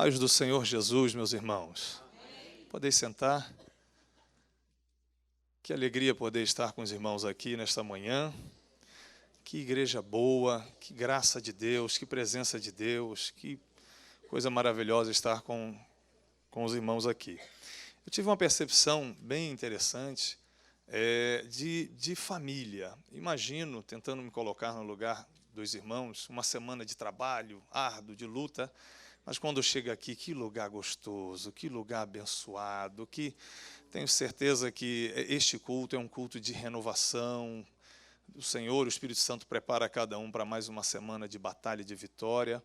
paz do Senhor Jesus, meus irmãos. Podem sentar. Que alegria poder estar com os irmãos aqui nesta manhã. Que igreja boa, que graça de Deus, que presença de Deus, que coisa maravilhosa estar com os irmãos aqui. Eu tive uma percepção bem interessante de família. Imagino, tentando me colocar no lugar dos irmãos, uma semana de trabalho árduo, de luta, mas quando chega aqui, que lugar gostoso, que lugar abençoado, que tenho certeza que este culto é um culto de renovação. O Senhor, o Espírito Santo, prepara cada um para mais uma semana de batalha e de vitória.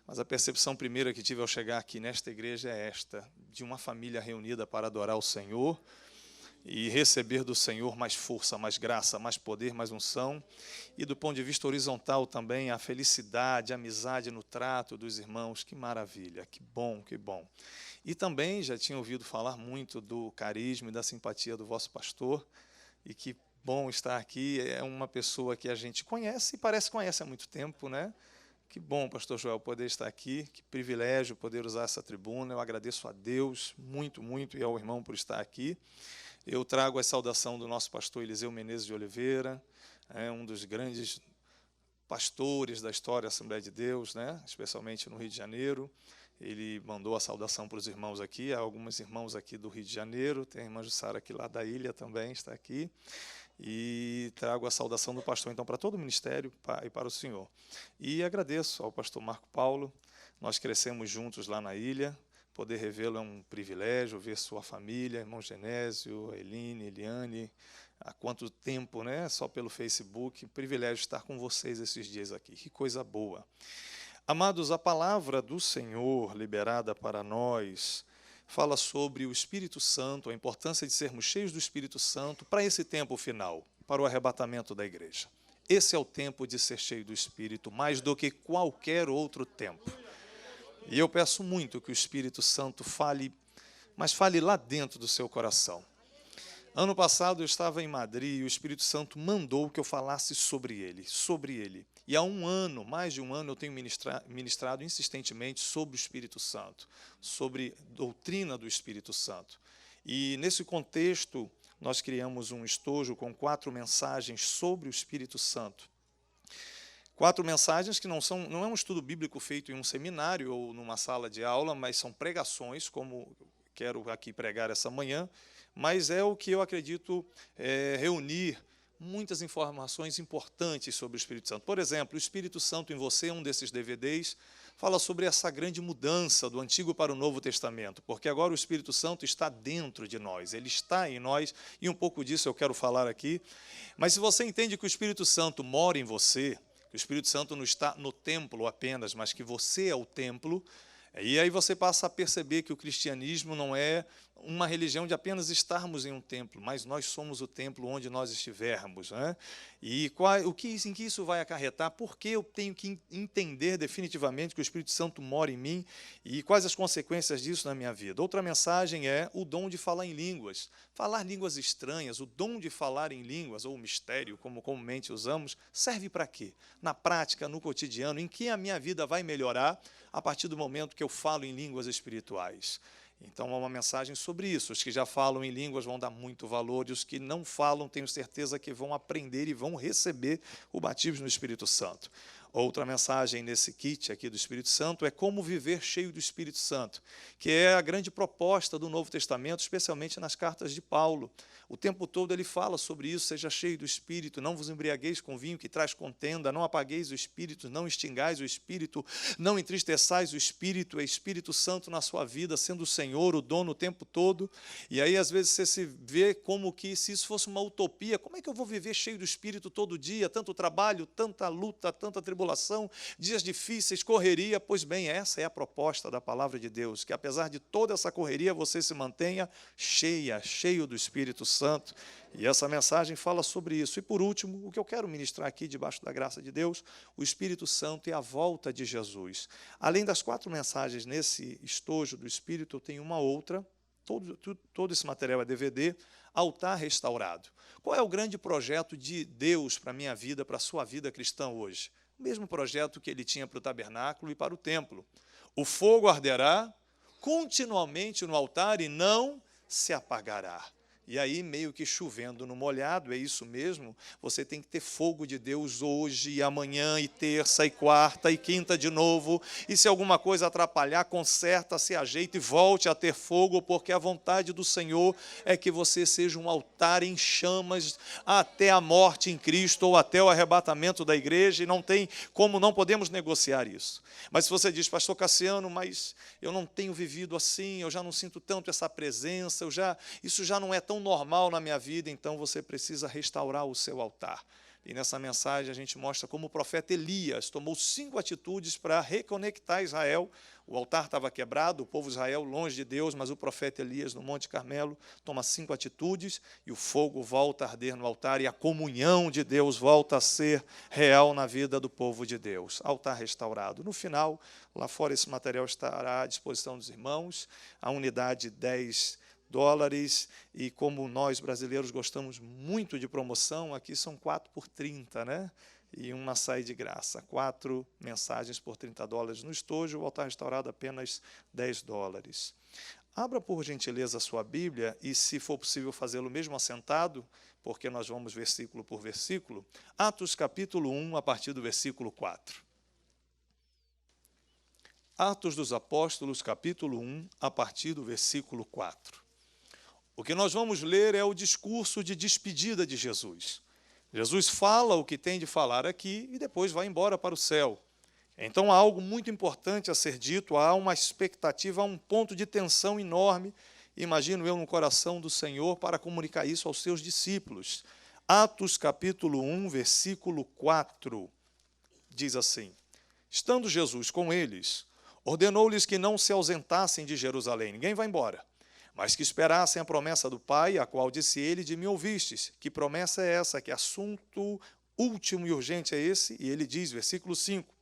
Mas a percepção primeira que tive ao chegar aqui nesta igreja é esta, de uma família reunida para adorar o Senhor e receber do Senhor mais força, mais graça, mais poder, mais unção. E do ponto de vista horizontal também, a felicidade, a amizade no trato dos irmãos. Que maravilha, que bom, que bom. E também já tinha ouvido falar muito do carisma e da simpatia do vosso pastor, e que bom estar aqui. É uma pessoa que a gente conhece e parece que conhece há muito tempo, né? Que bom, pastor Joel, poder estar aqui, que privilégio poder usar essa tribuna. Eu agradeço a Deus muito, muito, e ao irmão por estar aqui. Eu trago a saudação do nosso pastor Eliseu Menezes de Oliveira, um dos grandes pastores da história da Assembleia de Deus, né? Especialmente no Rio de Janeiro. Ele mandou a saudação para os irmãos aqui, há alguns irmãos aqui do Rio de Janeiro, tem a irmã Jussara aqui lá da ilha também, está aqui. E trago a saudação do pastor, então, para todo o ministério e para o senhor. E agradeço ao pastor Marco Paulo, nós crescemos juntos lá na ilha, poder revê-lo é um privilégio, ver sua família, irmão Genésio, Eline, Eliane, há quanto tempo, né? Só pelo Facebook, privilégio estar com vocês esses dias aqui, que coisa boa. Amados, a palavra do Senhor liberada para nós fala sobre o Espírito Santo, a importância de sermos cheios do Espírito Santo para esse tempo final, para o arrebatamento da igreja. Esse é o tempo de ser cheio do Espírito, mais do que qualquer outro tempo. E eu peço muito que o Espírito Santo fale, mas fale lá dentro do seu coração. Ano passado eu estava em Madrid e o Espírito Santo mandou que eu falasse sobre ele. E há um ano, mais de um ano, eu tenho ministrado insistentemente sobre o Espírito Santo, sobre doutrina do Espírito Santo. E nesse contexto, nós criamos um estojo com 4 mensagens sobre o Espírito Santo. 4 mensagens que não é um estudo bíblico feito em um seminário ou numa sala de aula, mas são pregações, como quero aqui pregar essa manhã, mas é o que eu acredito reunir muitas informações importantes sobre o Espírito Santo. Por exemplo, o Espírito Santo em você, um desses DVDs, fala sobre essa grande mudança do Antigo para o Novo Testamento, porque agora o Espírito Santo está dentro de nós, ele está em nós, e um pouco disso eu quero falar aqui. Mas se você entende que o Espírito Santo mora em você, que o Espírito Santo não está no templo apenas, mas que você é o templo, e aí você passa a perceber que o cristianismo não é uma religião de apenas estarmos em um templo, mas nós somos o templo onde nós estivermos, né? E em que isso vai acarretar? Por que eu tenho que entender definitivamente que o Espírito Santo mora em mim e quais as consequências disso na minha vida? Outra mensagem é o dom de falar em línguas. Falar línguas estranhas, o dom de falar em línguas, ou o mistério, como comumente usamos, serve para quê? Na prática, no cotidiano, em que a minha vida vai melhorar a partir do momento que eu falo em línguas espirituais. Então, há uma mensagem sobre isso. Os que já falam em línguas vão dar muito valor, e os que não falam, tenho certeza que vão aprender e vão receber o batismo no Espírito Santo. Outra mensagem nesse kit aqui do Espírito Santo é como viver cheio do Espírito Santo, que é a grande proposta do Novo Testamento, especialmente nas cartas de Paulo. O tempo todo ele fala sobre isso: seja cheio do Espírito, não vos embriagueis com vinho que traz contenda, não apagueis o Espírito, não extingais o Espírito, não entristeçais o Espírito. É Espírito Santo na sua vida, sendo o Senhor, o dono o tempo todo. E aí às vezes você se vê como que se isso fosse uma utopia. Como é que eu vou viver cheio do Espírito todo dia? Tanto trabalho, tanta luta, tanta tribulação, dias difíceis, correria. Pois bem, essa é a proposta da palavra de Deus, que apesar de toda essa correria, você se mantenha cheio do Espírito Santo. E essa mensagem fala sobre isso. E por último, o que eu quero ministrar aqui, debaixo da graça de Deus, o Espírito Santo e a volta de Jesus. Além das 4 mensagens nesse estojo do Espírito, eu tenho uma outra. Todo esse material é DVD, Altar Restaurado. Qual é o grande projeto de Deus para a minha vida, para a sua vida cristã hoje? O mesmo projeto que ele tinha para o tabernáculo e para o templo. O fogo arderá, continuamente no altar e não se apagará. E aí, meio que chovendo no molhado, é isso mesmo, você tem que ter fogo de Deus hoje, e amanhã, e terça, e quarta, e quinta de novo, e se alguma coisa atrapalhar, conserta, se ajeita e volte a ter fogo, porque a vontade do Senhor é que você seja um altar em chamas até a morte em Cristo, ou até o arrebatamento da igreja, e não tem como, não podemos negociar isso. Mas se você diz, pastor Cassiano, mas eu não tenho vivido assim, eu já não sinto tanto essa presença, isso já não é tão normal na minha vida, então você precisa restaurar o seu altar. E nessa mensagem a gente mostra como o profeta Elias tomou 5 atitudes para reconectar Israel. O altar estava quebrado, o povo de Israel longe de Deus, mas o profeta Elias no Monte Carmelo toma 5 atitudes e o fogo volta a arder no altar e a comunhão de Deus volta a ser real na vida do povo de Deus. Altar restaurado. No final, lá fora esse material estará à disposição dos irmãos, a unidade $10, e como nós brasileiros gostamos muito de promoção, aqui são 4 por 30, né? E uma sai de graça, 4 mensagens por $30 no estojo, o altar restaurado apenas $10. Abra por gentileza a sua Bíblia e, se for possível fazê-lo mesmo assentado, porque nós vamos versículo por versículo, Atos capítulo 1, a partir do versículo 4. Atos dos Apóstolos, capítulo 1, a partir do versículo 4. O que nós vamos ler é o discurso de despedida de Jesus. Jesus fala o que tem de falar aqui e depois vai embora para o céu. Então há algo muito importante a ser dito, há uma expectativa, há um ponto de tensão enorme, imagino eu, no coração do Senhor para comunicar isso aos seus discípulos. Atos capítulo 1, versículo 4, diz assim: estando Jesus com eles, ordenou-lhes que não se ausentassem de Jerusalém, ninguém vai embora, mas que esperassem a promessa do Pai, a qual disse ele, de mim ouvistes. Que promessa é essa? Que assunto último e urgente é esse? E ele diz, versículo 5,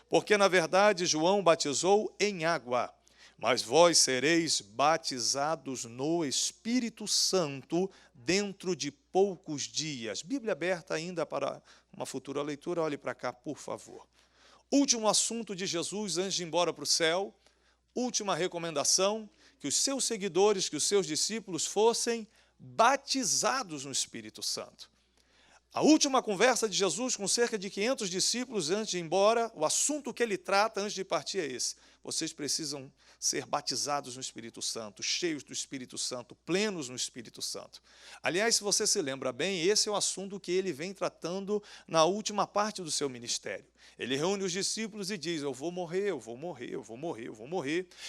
porque na verdade João batizou em água, mas vós sereis batizados no Espírito Santo dentro de poucos dias. Bíblia aberta ainda para uma futura leitura, olhe para cá, por favor. Último assunto de Jesus antes de ir embora para o céu, última recomendação, que os seus seguidores, que os seus discípulos fossem batizados no Espírito Santo. A última conversa de Jesus com cerca de 500 discípulos antes de ir embora, o assunto que ele trata antes de partir é esse: vocês precisam ser batizados no Espírito Santo, cheios do Espírito Santo, plenos no Espírito Santo. Aliás, se você se lembra bem, esse é o assunto que ele vem tratando na última parte do seu ministério. Ele reúne os discípulos e diz, eu vou morrer,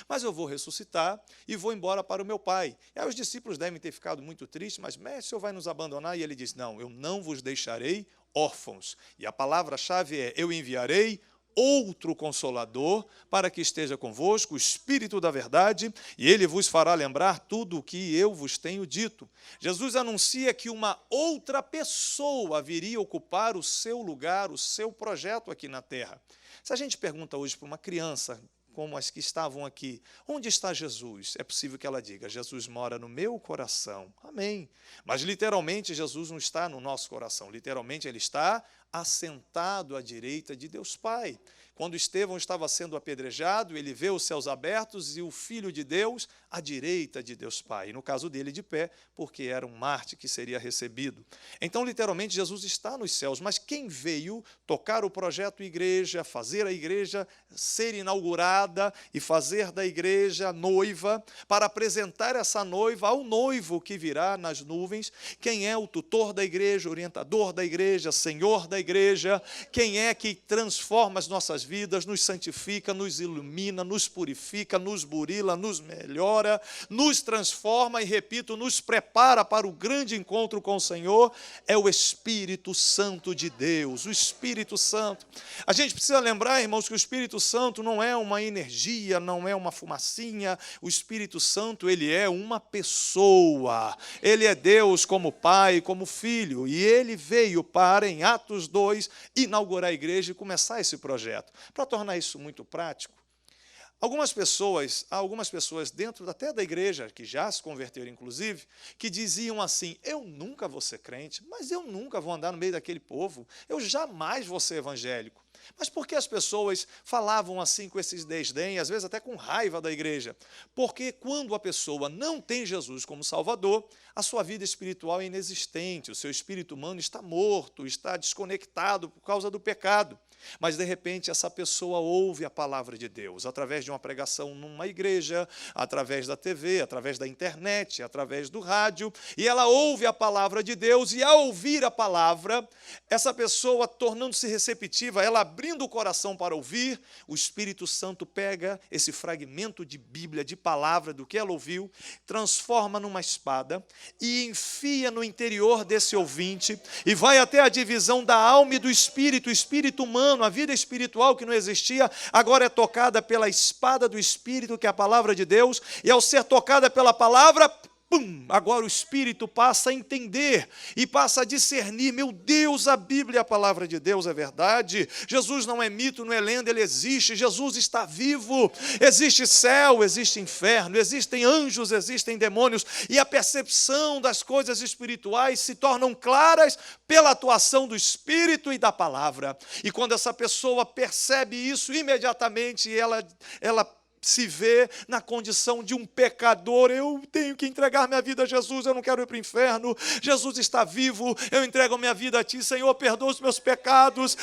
mas eu vou ressuscitar e vou embora para o meu Pai. E aí os discípulos devem ter ficado muito tristes, mas mestre, o Senhor vai nos abandonar? E ele diz, não, eu não vos deixarei órfãos. E a palavra-chave é, eu enviarei outro Consolador, para que esteja convosco, o Espírito da verdade, e ele vos fará lembrar tudo o que eu vos tenho dito. Jesus anuncia que uma outra pessoa viria ocupar o seu lugar, o seu projeto aqui na terra. Se a gente pergunta hoje para uma criança, como as que estavam aqui, onde está Jesus? É possível que ela diga, Jesus mora no meu coração. Amém. Mas literalmente Jesus não está no nosso coração, literalmente ele está assentado à direita de Deus Pai. Quando Estevão estava sendo apedrejado, ele vê os céus abertos e o Filho de Deus à direita de Deus Pai. No caso dele, de pé, porque era um mártir que seria recebido. Então, literalmente, Jesus está nos céus. Mas quem veio tocar o projeto igreja, fazer a igreja ser inaugurada e fazer da igreja noiva, para apresentar essa noiva ao noivo que virá nas nuvens? Quem é o tutor da igreja, orientador da igreja, senhor da igreja? Quem é que transforma as nossas vidas, nos santifica, nos ilumina, nos purifica, nos burila, nos melhora, nos transforma e, repito, nos prepara para o grande encontro com o Senhor? É o Espírito Santo de Deus, o Espírito Santo. A gente precisa lembrar, irmãos, que o Espírito Santo não é uma energia, não é uma fumacinha. O Espírito Santo, ele é uma pessoa. Ele é Deus como Pai, como Filho, e ele veio para, em Atos 2, inaugurar a igreja e começar esse projeto. Para tornar isso muito prático, Algumas pessoas dentro até da igreja, que já se converteram inclusive, que diziam assim: eu nunca vou ser crente, mas eu nunca vou andar no meio daquele povo, eu jamais vou ser evangélico. Mas por que as pessoas falavam assim com esses desdém, às vezes até com raiva da igreja? Porque quando a pessoa não tem Jesus como Salvador, a sua vida espiritual é inexistente, o seu espírito humano está morto, está desconectado por causa do pecado. Mas, de repente, essa pessoa ouve a palavra de Deus através de uma pregação numa igreja, através da TV, através da internet, através do rádio, e ela ouve a palavra de Deus, e ao ouvir a palavra, essa pessoa tornando-se receptiva, ela abrindo o coração para ouvir, o Espírito Santo pega esse fragmento de Bíblia, de palavra, do que ela ouviu, transforma numa espada e enfia no interior desse ouvinte, e vai até a divisão da alma e do espírito, o espírito humano, a vida espiritual que não existia, agora é tocada pela espada do Espírito, que é a palavra de Deus, e ao ser tocada pela palavra, agora o Espírito passa a entender e passa a discernir: meu Deus, a Bíblia, a palavra de Deus é verdade, Jesus não é mito, não é lenda, ele existe, Jesus está vivo, existe céu, existe inferno, existem anjos, existem demônios, e a percepção das coisas espirituais se tornam claras pela atuação do Espírito e da palavra. E quando essa pessoa percebe isso, imediatamente ela se vê na condição de um pecador: eu tenho que entregar minha vida a Jesus, eu não quero ir para o inferno, Jesus está vivo, eu entrego minha vida a Ti, Senhor, perdoa os meus pecados,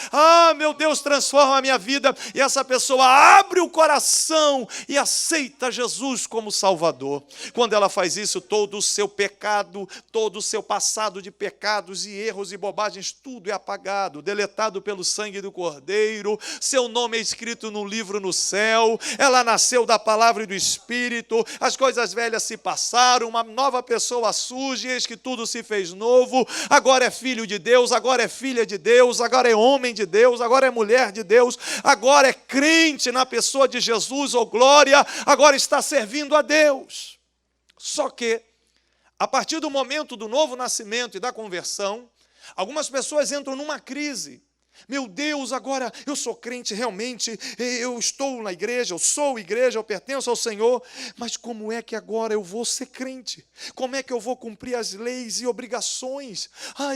meu Deus, transforma a minha vida. E essa pessoa abre o coração e aceita Jesus como Salvador. Quando ela faz isso, todo o seu pecado, todo o seu passado de pecados e erros e bobagens, tudo é apagado, deletado pelo sangue do Cordeiro, seu nome é escrito no livro no céu, ela nasceu da palavra e do Espírito, as coisas velhas se passaram, uma nova pessoa surge, eis que tudo se fez novo, agora é filho de Deus, agora é filha de Deus, agora é homem de Deus, agora é mulher de Deus, agora é crente na pessoa de Jesus, glória, agora está servindo a Deus. Só que, a partir do momento do novo nascimento e da conversão, algumas pessoas entram numa crise. Meu Deus, agora eu sou crente realmente, eu estou na igreja, eu sou igreja, eu pertenço ao Senhor, mas como é que agora eu vou ser crente? Como é que eu vou cumprir as leis e obrigações?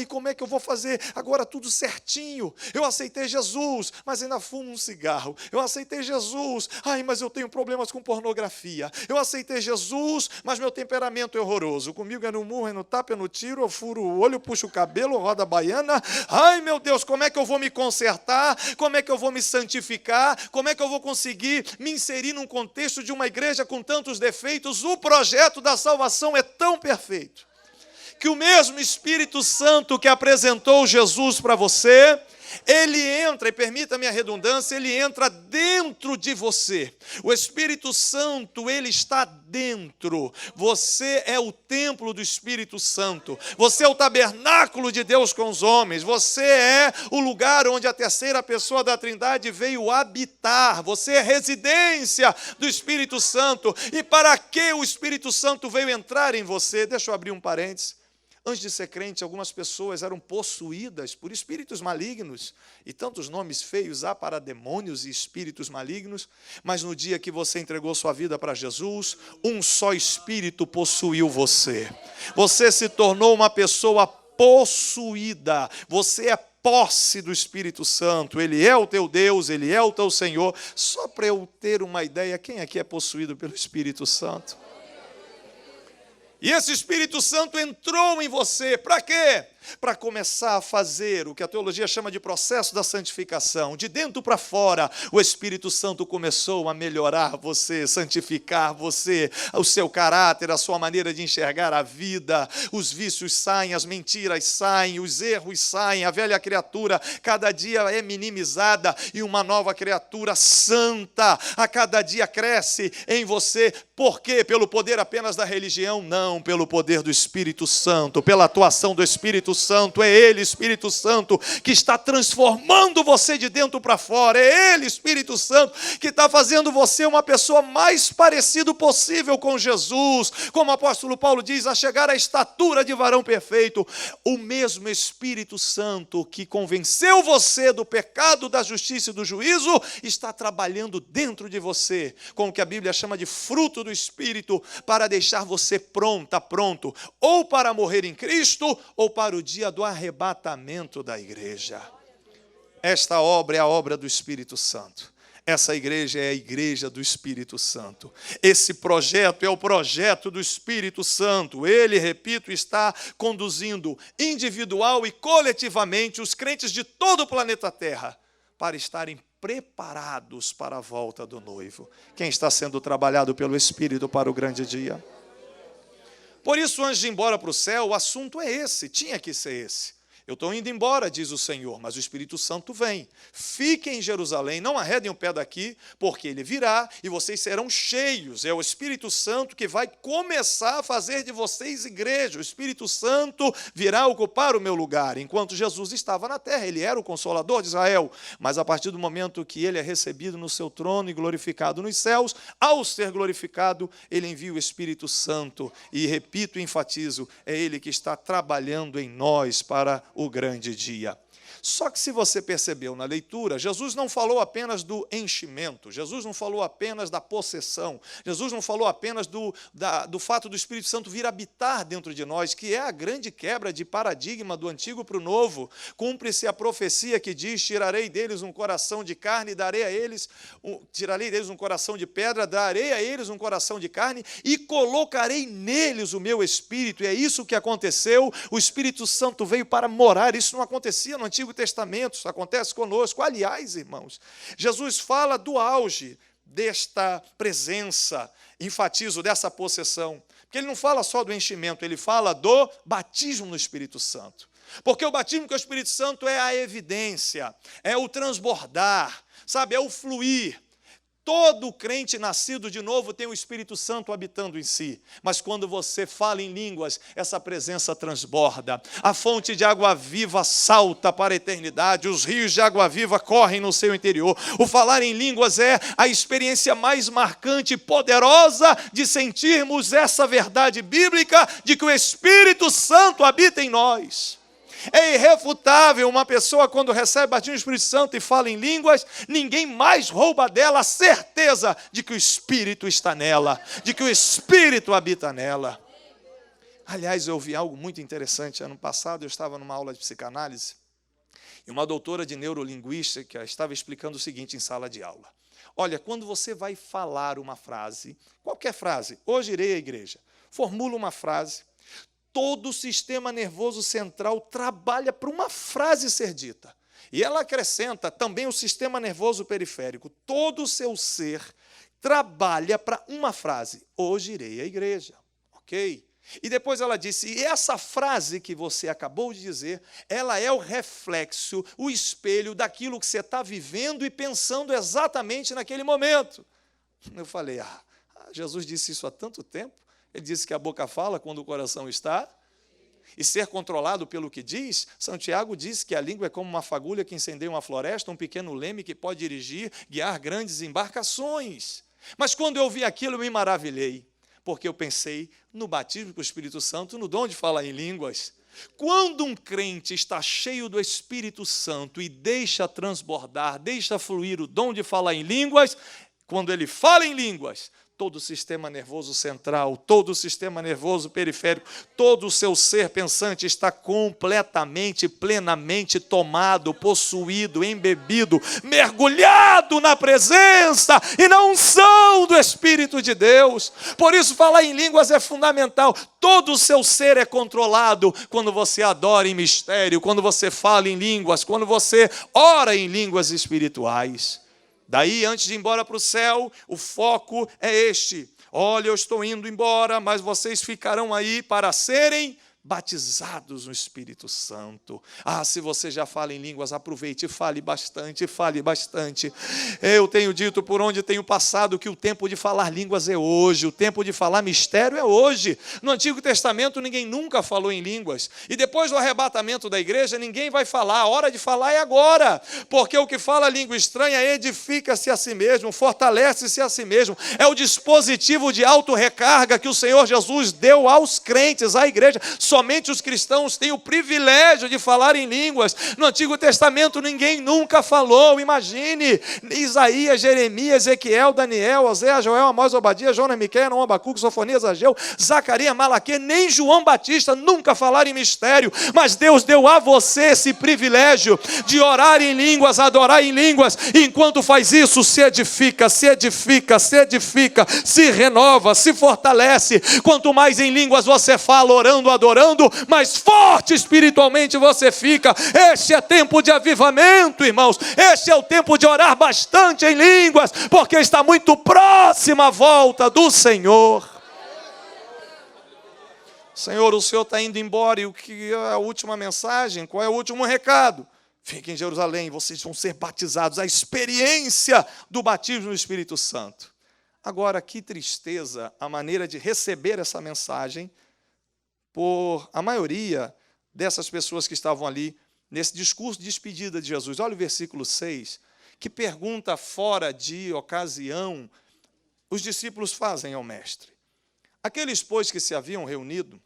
Como é que eu vou fazer agora tudo certinho? Eu aceitei Jesus, mas ainda fumo um cigarro. Eu aceitei Jesus, mas eu tenho problemas com pornografia. Eu aceitei Jesus, mas meu temperamento é horroroso. Comigo é no murro, é no tapa, é no tiro, eu furo o olho, puxo o cabelo, roda a baiana. Meu Deus, como é que eu vou me consertar? Como é que eu vou me santificar? Como é que eu vou conseguir me inserir num contexto de uma igreja com tantos defeitos? O projeto da salvação é tão perfeito que o mesmo Espírito Santo que apresentou Jesus para você, ele entra, e permita-me a redundância, ele entra dentro de você. O Espírito Santo, ele está dentro. Você é o templo do Espírito Santo. Você é o tabernáculo de Deus com os homens. Você é o lugar onde a terceira pessoa da Trindade veio habitar. Você é residência do Espírito Santo. E para que o Espírito Santo veio entrar em você? Deixa eu abrir um parênteses. Antes de ser crente, algumas pessoas eram possuídas por espíritos malignos, e tantos nomes feios há para demônios e espíritos malignos, mas no dia que você entregou sua vida para Jesus, um só espírito possuiu você. Você se tornou uma pessoa possuída, você é posse do Espírito Santo, Ele é o teu Deus, Ele é o teu Senhor. Só para eu ter uma ideia, quem aqui é possuído pelo Espírito Santo? E esse Espírito Santo entrou em você, para quê? Para começar a fazer o que a teologia chama de processo da santificação. De dentro para fora, o Espírito Santo começou a melhorar você, santificar você, o seu caráter, a sua maneira de enxergar a vida. Os vícios saem, as mentiras saem, os erros saem, a velha criatura cada dia é minimizada e uma nova criatura santa a cada dia cresce em você. Por quê? Pelo poder apenas da religião? Não, pelo poder do Espírito Santo, pela atuação do Espírito Santo, é Ele, Espírito Santo, que está transformando você de dentro para fora, é Ele, Espírito Santo, que está fazendo você uma pessoa mais parecida possível com Jesus, como o apóstolo Paulo diz, a chegar à estatura de varão perfeito. O mesmo Espírito Santo que convenceu você do pecado, da justiça e do juízo, está trabalhando dentro de você, com o que a Bíblia chama de fruto do Espírito, para deixar você pronto, ou para morrer em Cristo, ou para o dia do arrebatamento da igreja. Esta obra é a obra do Espírito Santo. Essa igreja é a igreja do Espírito Santo. Esse projeto é o projeto do Espírito Santo. Ele, repito, está conduzindo individual e coletivamente os crentes de todo o planeta Terra para estarem preparados para a volta do noivo. Quem está sendo trabalhado pelo Espírito para o grande dia? Por isso, antes de ir embora para o céu, o assunto é esse, tinha que ser esse. Eu estou indo embora, diz o Senhor, mas o Espírito Santo vem. Fiquem em Jerusalém, não arredem o pé daqui, porque ele virá e vocês serão cheios. É o Espírito Santo que vai começar a fazer de vocês igreja. O Espírito Santo virá ocupar o meu lugar. Enquanto Jesus estava na terra, ele era o Consolador de Israel. Mas a partir do momento que ele é recebido no seu trono e glorificado nos céus, ao ser glorificado, ele envia o Espírito Santo. E repito e enfatizo, é ele que está trabalhando em nós para o grande dia. Só que se você percebeu na leitura, Jesus não falou apenas do enchimento, Jesus não falou apenas da possessão, Jesus não falou apenas do fato do Espírito Santo vir habitar dentro de nós, que é a grande quebra de paradigma do antigo para o novo. Cumpre-se a profecia que diz, tirarei deles um coração de carne, tirarei deles um coração de pedra, darei a eles um coração de carne e colocarei neles o meu Espírito. E é isso que aconteceu, o Espírito Santo veio para morar. Isso não acontecia no Antigo Testamento, isso acontece conosco. Aliás, irmãos, Jesus fala do auge desta presença, enfatizo, dessa possessão, porque ele não fala só do enchimento, ele fala do batismo no Espírito Santo, porque o batismo com o Espírito Santo é a evidência, é o transbordar, sabe, é o fluir. Todo crente nascido de novo tem o Espírito Santo habitando em si. Mas quando você fala em línguas, essa presença transborda. A fonte de água viva salta para a eternidade. Os rios de água viva correm no seu interior. O falar em línguas é a experiência mais marcante e poderosa de sentirmos essa verdade bíblica de que o Espírito Santo habita em nós. É irrefutável uma pessoa quando recebe batismo do Espírito Santo e fala em línguas, ninguém mais rouba dela a certeza de que o Espírito está nela, de que o Espírito habita nela. Aliás, eu ouvi algo muito interessante. Ano passado eu estava numa aula de psicanálise e uma doutora de neurolinguística estava explicando o seguinte em sala de aula. Olha, quando você vai falar uma frase, qualquer frase, hoje irei à igreja, formula uma frase, todo o sistema nervoso central trabalha para uma frase ser dita. E ela acrescenta também o sistema nervoso periférico. Todo o seu ser trabalha para uma frase. Hoje irei à igreja. Ok? E depois ela disse, e essa frase que você acabou de dizer, ela é o reflexo, o espelho daquilo que você está vivendo e pensando exatamente naquele momento. Eu falei, Jesus disse isso há tanto tempo. Ele disse que a boca fala quando o coração está. E ser controlado pelo que diz, Santiago diz que a língua é como uma fagulha que incendeia uma floresta, um pequeno leme que pode dirigir, guiar grandes embarcações. Mas quando eu ouvi aquilo, eu me maravilhei, porque eu pensei no batismo com o Espírito Santo, no dom de falar em línguas. Quando um crente está cheio do Espírito Santo e deixa transbordar, deixa fluir o dom de falar em línguas, quando ele fala em línguas, todo o sistema nervoso central, todo o sistema nervoso periférico, todo o seu ser pensante está completamente, plenamente tomado, possuído, embebido, mergulhado na presença e na unção do Espírito de Deus. Por isso, falar em línguas é fundamental. Todo o seu ser é controlado quando você adora em mistério, quando você fala em línguas, quando você ora em línguas espirituais. Daí, antes de ir embora para o céu, o foco é este. Olha, eu estou indo embora, mas vocês ficarão aí para serem batizados no Espírito Santo. Se você já fala em línguas, aproveite e fale bastante, fale bastante. Eu tenho dito por onde tenho passado que o tempo de falar línguas é hoje, o tempo de falar mistério é hoje. No Antigo Testamento ninguém nunca falou em línguas, e depois do arrebatamento da igreja ninguém vai falar, a hora de falar é agora, porque o que fala língua estranha edifica-se a si mesmo, fortalece-se a si mesmo, é o dispositivo de auto-recarga que o Senhor Jesus deu aos crentes, à igreja. Somente os cristãos têm o privilégio de falar em línguas. No Antigo Testamento ninguém nunca falou. Imagine, Isaías, Jeremias, Ezequiel, Daniel, Oséias, Joel, Amós, Obadias, Jonas, Miqueias, Naum, Abacuque, Sofonias, Ageu, Zacarias, Malaquias, nem João Batista nunca falaram em mistério, mas Deus deu a você esse privilégio de orar em línguas, adorar em línguas, e enquanto faz isso, se edifica, se edifica, se edifica, se renova, se fortalece. Quanto mais em línguas você fala, orando, adorando, mais forte espiritualmente você fica. Este é tempo de avivamento, irmãos. Este é o tempo de orar bastante em línguas, porque está muito próxima a volta do Senhor. Senhor, o Senhor está indo embora, e o que é a última mensagem? Qual é o último recado? Fiquem em Jerusalém, vocês vão ser batizados. A experiência do batismo no Espírito Santo. Agora, que tristeza a maneira de receber essa mensagem por a maioria dessas pessoas que estavam ali nesse discurso de despedida de Jesus. Olha o versículo 6, que pergunta fora de ocasião os discípulos fazem ao mestre. Aqueles, pois, que se haviam reunido,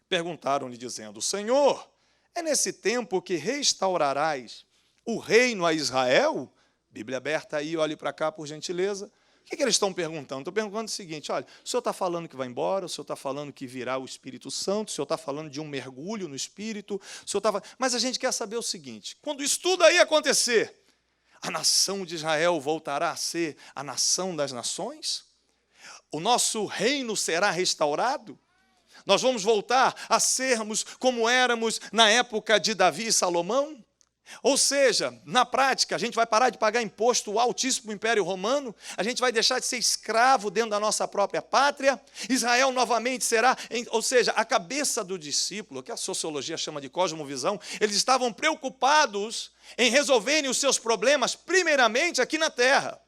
perguntaram-lhe, dizendo: Senhor, é nesse tempo que restaurarás o reino a Israel? Bíblia aberta aí, olhe para cá, por gentileza. O que eles estão perguntando? Estão perguntando o seguinte: olha, o senhor está falando que vai embora, o senhor está falando que virá o Espírito Santo, o senhor está falando de um mergulho no Espírito, o senhor está... Mas a gente quer saber o seguinte: quando isso tudo aí acontecer, a nação de Israel voltará a ser a nação das nações? O nosso reino será restaurado? Nós vamos voltar a sermos como éramos na época de Davi e Salomão? Ou seja, na prática, a gente vai parar de pagar imposto ao altíssimo Império Romano, a gente vai deixar de ser escravo dentro da nossa própria pátria, Israel novamente será, ou seja, a cabeça do discípulo, que a sociologia chama de cosmovisão, eles estavam preocupados em resolverem os seus problemas primeiramente aqui na terra.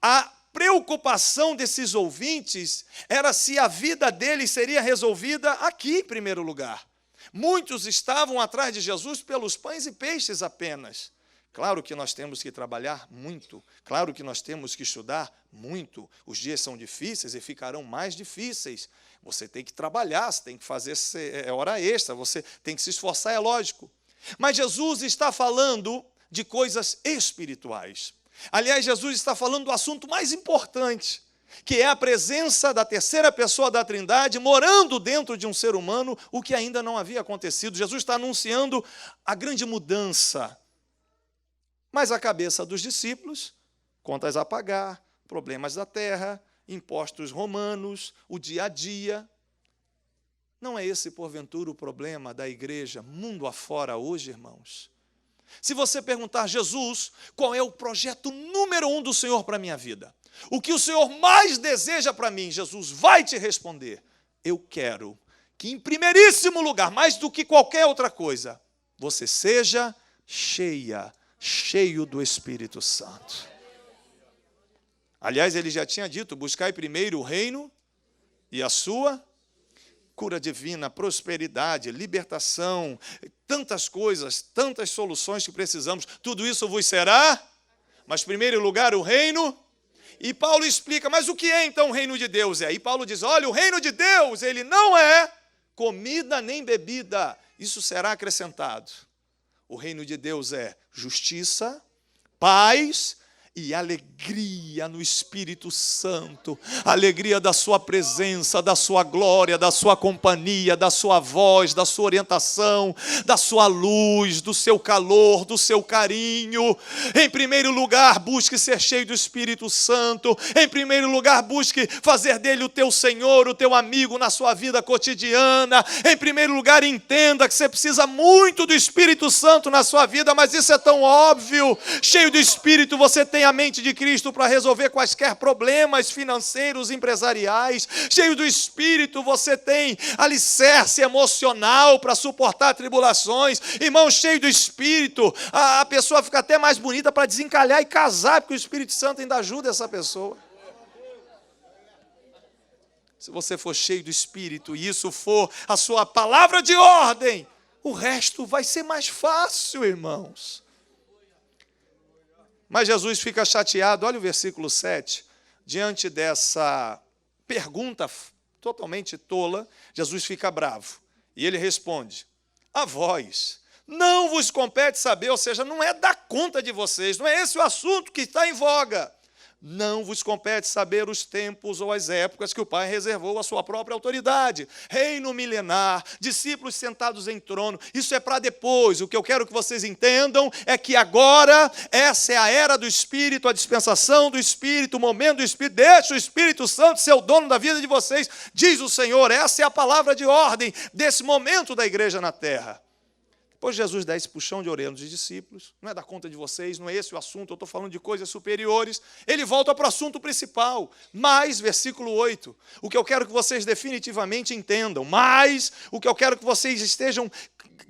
A preocupação desses ouvintes era se a vida deles seria resolvida aqui em primeiro lugar. Muitos estavam atrás de Jesus pelos pães e peixes apenas. Claro que nós temos que trabalhar muito, claro que nós temos que estudar muito. Os dias são difíceis e ficarão mais difíceis. Você tem que trabalhar, você tem que fazer hora extra, você tem que se esforçar, é lógico. Mas Jesus está falando de coisas espirituais. Aliás, Jesus está falando do assunto mais importante, que é a presença da terceira pessoa da Trindade morando dentro de um ser humano, o que ainda não havia acontecido. Jesus está anunciando a grande mudança. Mas a cabeça dos discípulos, contas a pagar, problemas da terra, impostos romanos, o dia a dia. Não é esse, porventura, o problema da igreja mundo afora hoje, irmãos? Se você perguntar: Jesus, qual é o projeto número 1 do Senhor para a minha vida? O que o Senhor mais deseja para mim? Jesus vai te responder: eu quero que, em primeiríssimo lugar, mais do que qualquer outra coisa, você seja cheio do Espírito Santo. Aliás, ele já tinha dito: buscai primeiro o reino e a sua cura divina, prosperidade, libertação, tantas coisas, tantas soluções que precisamos. Tudo isso vos será, mas, em primeiro lugar, o reino. E Paulo explica: mas o que é então o reino de Deus? E Paulo diz: olha, o reino de Deus, ele não é comida nem bebida, isso será acrescentado. O reino de Deus é justiça, paz e alegria no Espírito Santo, a alegria da sua presença, da sua glória, da sua companhia, da sua voz, da sua orientação, da sua luz, do seu calor, do seu carinho. Em primeiro lugar, busque ser cheio do Espírito Santo. Em primeiro lugar, busque fazer dele o teu Senhor, o teu amigo na sua vida cotidiana. Em primeiro lugar, entenda que você precisa muito do Espírito Santo na sua vida, mas isso é tão óbvio. Cheio do Espírito, você tem a mente de Cristo para resolver quaisquer problemas financeiros, empresariais. Cheio do Espírito, você tem alicerce emocional para suportar tribulações. Irmão, cheio do Espírito, a pessoa fica até mais bonita para desencalhar e casar, porque o Espírito Santo ainda ajuda essa pessoa. Se você for cheio do Espírito e isso for a sua palavra de ordem, o resto vai ser mais fácil, irmãos. Mas Jesus fica chateado, olha o versículo 7, diante dessa pergunta totalmente tola, Jesus fica bravo. E ele responde: a vós não vos compete saber, ou seja, não é da conta de vocês, não é esse o assunto que está em voga. Não vos compete saber os tempos ou as épocas que o Pai reservou à sua própria autoridade. Reino milenar, discípulos sentados em trono, isso é para depois. O que eu quero que vocês entendam é que agora essa é a era do Espírito, a dispensação do Espírito, o momento do Espírito. Deixa o Espírito Santo ser o dono da vida de vocês, diz o Senhor. Essa é a palavra de ordem desse momento da igreja na terra. Depois Jesus dá esse puxão de orelha dos discípulos, não é da conta de vocês, não é esse o assunto, eu estou falando de coisas superiores. Ele volta para o assunto principal, mas, versículo 8, o que eu quero que vocês definitivamente entendam, mas o que eu quero que vocês estejam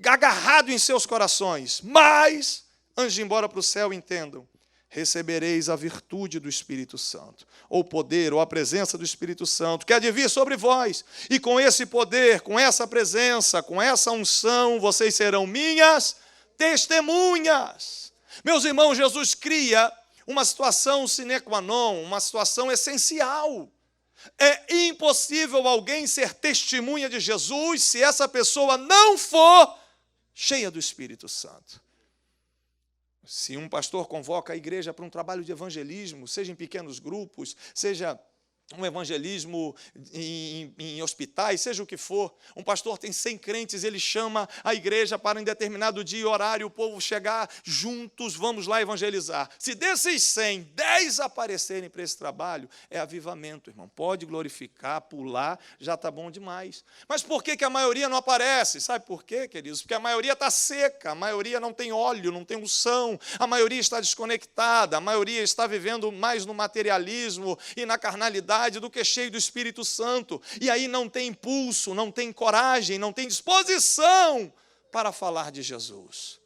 agarrados em seus corações, mas, antes de ir embora para o céu, entendam: recebereis a virtude do Espírito Santo, ou poder, ou a presença do Espírito Santo, que há de vir sobre vós, e com esse poder, com essa presença, com essa unção, vocês serão minhas testemunhas. Meus irmãos, Jesus cria uma situação sine qua non, uma situação essencial. É impossível alguém ser testemunha de Jesus se essa pessoa não for cheia do Espírito Santo. Se um pastor convoca a igreja para um trabalho de evangelismo, seja em pequenos grupos, seja um evangelismo em hospitais, seja o que for, um pastor tem 100 crentes, ele chama a igreja para em determinado dia e horário, o povo chegar juntos, vamos lá evangelizar. Se desses 100, 10 aparecerem para esse trabalho, é avivamento, irmão. Pode glorificar, pular, já está bom demais. Mas por que a maioria não aparece? Sabe por quê, queridos? Porque a maioria está seca, a maioria não tem óleo, não tem unção, a maioria está desconectada, a maioria está vivendo mais no materialismo e na carnalidade do que cheio do Espírito Santo, e aí não tem impulso, não tem coragem, não tem disposição para falar de Jesus.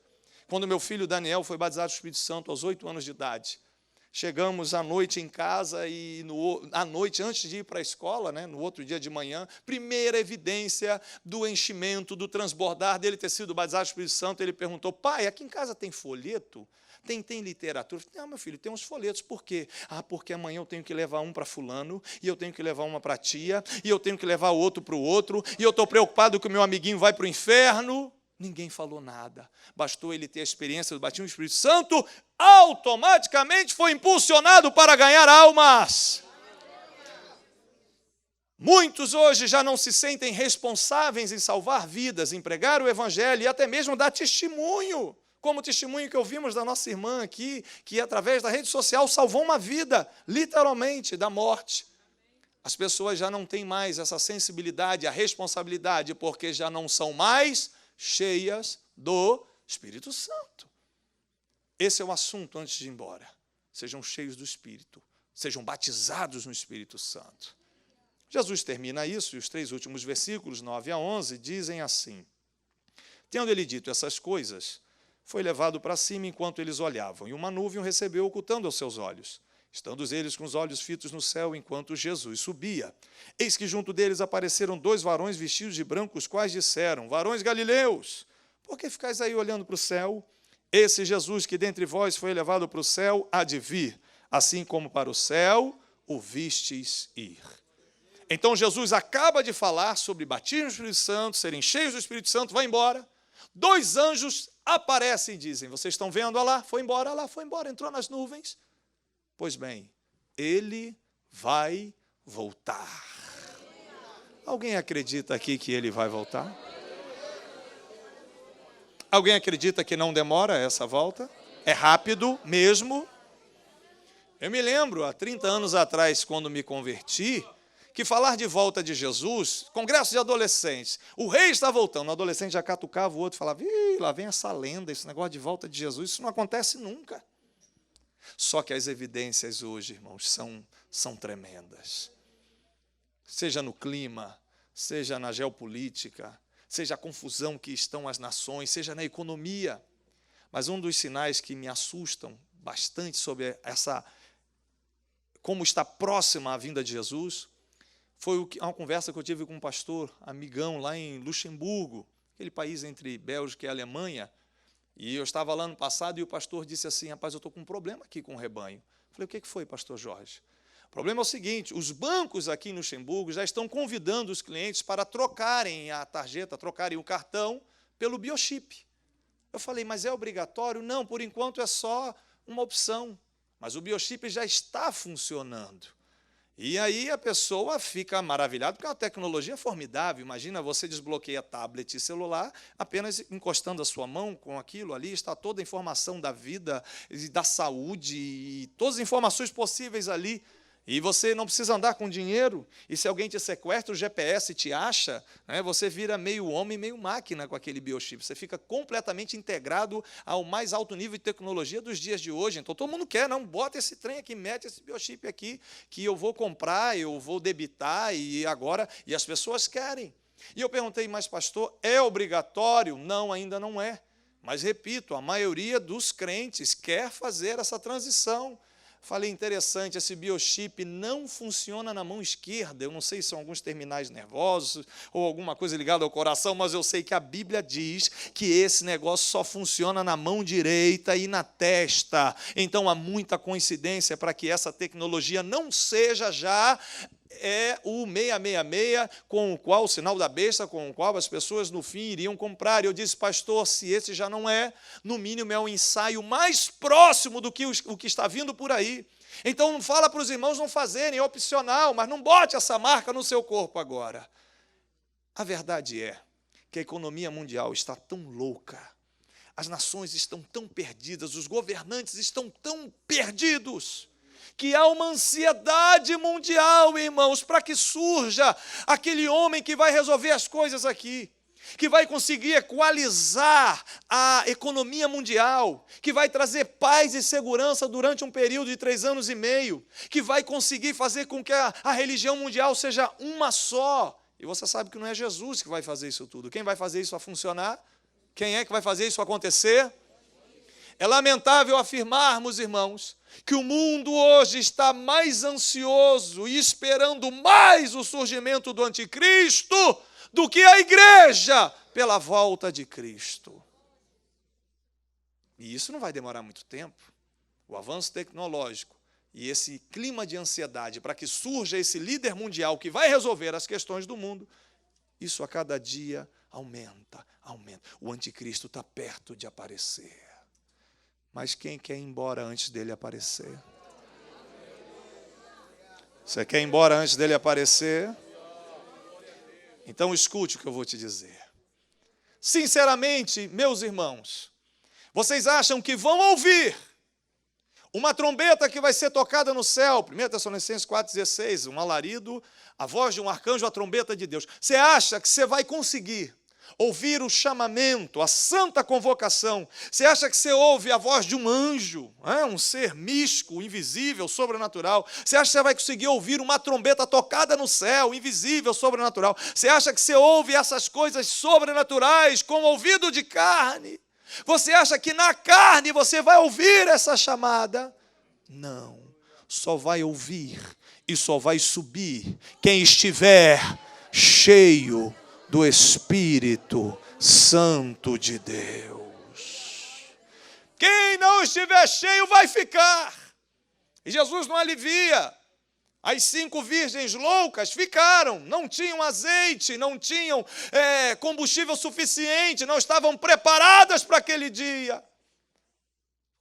Quando meu filho Daniel foi batizado no Espírito Santo aos 8 anos de idade, chegamos à noite em casa e à noite, antes de ir para a escola, no outro dia de manhã, primeira evidência do enchimento, do transbordar dele ter sido batizado no Espírito Santo, ele perguntou: pai, aqui em casa tem folheto? Tem literatura? Não, meu filho, tem uns folhetos. Por quê? Porque amanhã eu tenho que levar um para fulano, e eu tenho que levar uma para a tia, e eu tenho que levar o outro para o outro, e eu estou preocupado que o meu amiguinho vai para o inferno. Ninguém falou nada. Bastou ele ter a experiência do batismo do Espírito Santo, automaticamente foi impulsionado para ganhar almas. Muitos hoje já não se sentem responsáveis em salvar vidas, em pregar o Evangelho e até mesmo dar testemunho. Como o testemunho que ouvimos da nossa irmã aqui, que através da rede social salvou uma vida, literalmente, da morte. As pessoas já não têm mais essa sensibilidade, a responsabilidade, porque já não são mais cheias do Espírito Santo. Esse é o assunto antes de ir embora. Sejam cheios do Espírito, sejam batizados no Espírito Santo. Jesus termina isso, e os 3 últimos versículos, 9 a 11, dizem assim: tendo ele dito essas coisas, foi levado para cima enquanto eles olhavam, e uma nuvem o recebeu, ocultando aos seus olhos. Estando eles com os olhos fitos no céu, enquanto Jesus subia, eis que junto deles apareceram 2 varões vestidos de branco, os quais disseram: varões galileus, por que ficais aí olhando para o céu? Esse Jesus que dentre vós foi levado para o céu há de vir, assim como para o céu o vistes ir. Então Jesus acaba de falar sobre batismo do Espírito Santo, serem cheios do Espírito Santo, vai embora. 2 anjos aparecem e dizem: vocês estão vendo? Olha lá, foi embora, entrou nas nuvens. Pois bem, ele vai voltar. Alguém acredita aqui que ele vai voltar? Alguém acredita que não demora essa volta? É rápido mesmo? Eu me lembro, há 30 anos atrás, quando me converti, que falar de volta de Jesus, congresso de adolescentes, o rei está voltando, o adolescente já catucava o outro e falava: ih, lá vem essa lenda, esse negócio de volta de Jesus, isso não acontece nunca. Só que as evidências hoje, irmãos, são tremendas. Seja no clima, seja na geopolítica, seja a confusão que estão as nações, seja na economia. Mas um dos sinais que me assustam bastante sobre como está próxima a vinda de Jesus, foi uma conversa que eu tive com um pastor amigão lá em Luxemburgo, aquele país entre Bélgica e Alemanha, e eu estava lá no passado e o pastor disse assim: rapaz, eu estou com um problema aqui com o rebanho. Eu falei: o que foi, pastor Jorge? O problema é o seguinte: os bancos aqui em Luxemburgo já estão convidando os clientes para trocarem a tarjeta, trocarem o cartão pelo biochip. Eu falei: mas é obrigatório? Não, por enquanto é só uma opção. Mas o biochip já está funcionando. E aí a pessoa fica maravilhada, porque é uma tecnologia formidável. Imagina, você desbloqueia tablet e celular, apenas encostando a sua mão com aquilo ali, está toda a informação da vida, da saúde, e todas as informações possíveis ali. E você não precisa andar com dinheiro, e se alguém te sequestra, o GPS te acha, né, você vira meio homem, meio máquina com aquele biochip. Você fica completamente integrado ao mais alto nível de tecnologia dos dias de hoje. Então, todo mundo quer, não, bota esse trem aqui, mete esse biochip aqui, que eu vou comprar, eu vou debitar, e as pessoas querem. E eu perguntei: mas pastor, é obrigatório? Não, ainda não é. Mas, repito, a maioria dos crentes quer fazer essa transição. Falei: interessante, esse biochip não funciona na mão esquerda. Eu não sei se são alguns terminais nervosos ou alguma coisa ligada ao coração, mas eu sei que a Bíblia diz que esse negócio só funciona na mão direita e na testa. Então, há muita coincidência para que essa tecnologia não seja já o 666, com o qual, o sinal da besta, com o qual as pessoas no fim iriam comprar. E eu disse: pastor, se esse já não é, no mínimo é um ensaio mais próximo do que o que está vindo por aí. Então não fala para os irmãos não fazerem, é opcional, mas não bote essa marca no seu corpo agora. A verdade é que a economia mundial está tão louca, as nações estão tão perdidas, os governantes estão tão perdidos, que há uma ansiedade mundial, irmãos, para que surja aquele homem que vai resolver as coisas aqui, que vai conseguir equalizar a economia mundial, que vai trazer paz e segurança durante um período de 3 anos e meio, que vai conseguir fazer com que a religião mundial seja uma só. E você sabe que não é Jesus que vai fazer isso tudo. Quem vai fazer isso a funcionar? Quem é que vai fazer isso acontecer? É lamentável afirmarmos, irmãos, que o mundo hoje está mais ansioso e esperando mais o surgimento do anticristo do que a igreja pela volta de Cristo. E isso não vai demorar muito tempo. O avanço tecnológico e esse clima de ansiedade para que surja esse líder mundial que vai resolver as questões do mundo, isso a cada dia aumenta. O anticristo está perto de aparecer. Mas quem quer ir embora antes dele aparecer? Você quer ir embora antes dele aparecer? Então escute o que eu vou te dizer. Sinceramente, meus irmãos, vocês acham que vão ouvir uma trombeta que vai ser tocada no céu? 1 Tessalonicenses 4,16, um alarido, a voz de um arcanjo, a trombeta de Deus. Você acha que você vai conseguir ouvir o chamamento, a santa convocação? Você acha que você ouve a voz de um anjo, um ser místico, invisível, sobrenatural? Você acha que você vai conseguir ouvir uma trombeta tocada no céu, invisível, sobrenatural? Você acha que você ouve essas coisas sobrenaturais com ouvido de carne? Você acha que na carne você vai ouvir essa chamada? Não, só vai ouvir e só vai subir quem estiver cheio do Espírito Santo de Deus. Quem não estiver cheio vai ficar. E Jesus não alivia. As 5 virgens loucas ficaram, não tinham azeite, não tinham combustível suficiente, não estavam preparadas para aquele dia.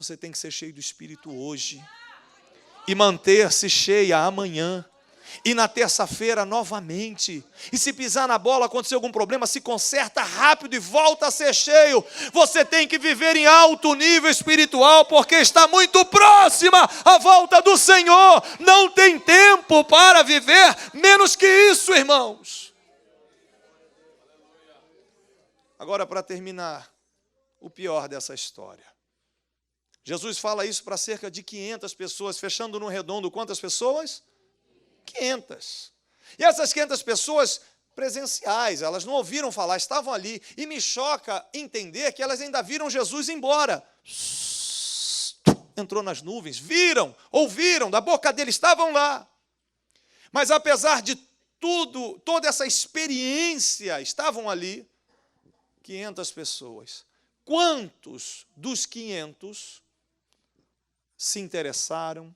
Você tem que ser cheio do Espírito hoje e manter-se cheia amanhã. E na terça-feira novamente. E se pisar na bola, acontecer algum problema, se conserta rápido e volta a ser cheio. Você tem que viver em alto nível espiritual, porque está muito próxima a volta do Senhor. Não tem tempo para viver menos que isso, irmãos. Agora, para terminar, o pior dessa história. Jesus fala isso para cerca de 500 pessoas, fechando no redondo quantas pessoas? 500. E essas 500 pessoas presenciais, elas não ouviram falar, estavam ali. E me choca entender que elas ainda viram Jesus embora. Entrou nas nuvens, viram, ouviram, da boca dele, estavam lá. Mas apesar de tudo, toda essa experiência, estavam ali 500 pessoas. Quantos dos 500 se interessaram,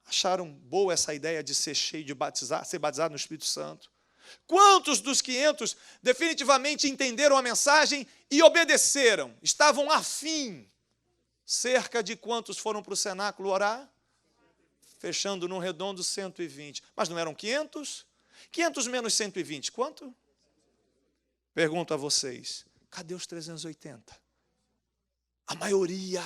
acharam boa essa ideia de ser cheio, de batizar, ser batizado no Espírito Santo? Quantos dos 500 definitivamente entenderam a mensagem e obedeceram? Estavam afim. Cerca de quantos foram para o cenáculo orar? Fechando num redondo 120. Mas não eram 500? 500 menos 120, quanto? Pergunto a vocês, cadê os 380? A maioria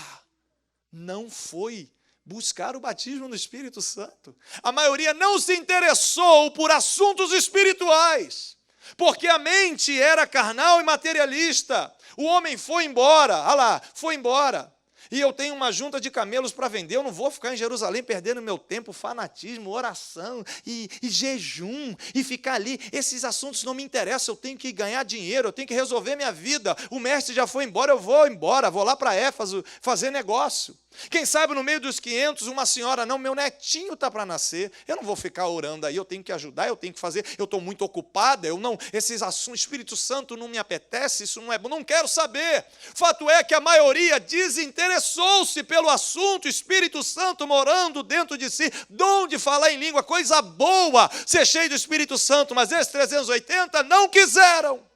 não foi buscar o batismo no Espírito Santo. A maioria não se interessou por assuntos espirituais, porque a mente era carnal e materialista. O homem foi embora, olha lá, foi embora. E eu tenho uma junta de camelos para vender, eu não vou ficar em Jerusalém perdendo meu tempo, fanatismo, oração e jejum, e ficar ali. Esses assuntos não me interessam, eu tenho que ganhar dinheiro, eu tenho que resolver minha vida. O mestre já foi embora, eu vou embora, vou lá para Éfeso fazer negócio. Quem sabe no meio dos 500, uma senhora, não, meu netinho está para nascer, eu não vou ficar orando aí, eu tenho que ajudar, eu tenho que fazer, eu estou muito ocupada, esses assuntos, Espírito Santo não me apetece, isso não é bom, não quero saber. Fato é que a maioria desinteressou-se pelo assunto, Espírito Santo morando dentro de si, dom de falar em língua, coisa boa, ser cheio do Espírito Santo, mas esses 380 não quiseram.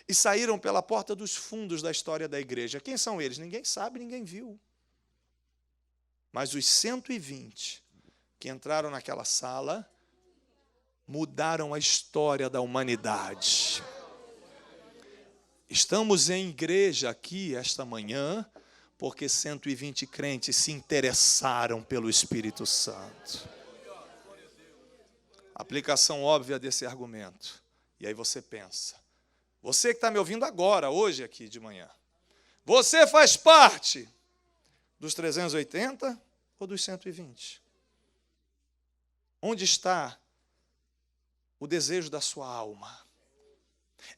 E saíram pela porta dos fundos da história da igreja. Quem são eles? Ninguém sabe, ninguém viu. Mas os 120 que entraram naquela sala mudaram a história da humanidade. Estamos em igreja aqui esta manhã porque 120 crentes se interessaram pelo Espírito Santo. Aplicação óbvia desse argumento. E aí você pensa, você que está me ouvindo agora, hoje aqui de manhã, você faz parte dos 380 ou dos 120? Onde está o desejo da sua alma?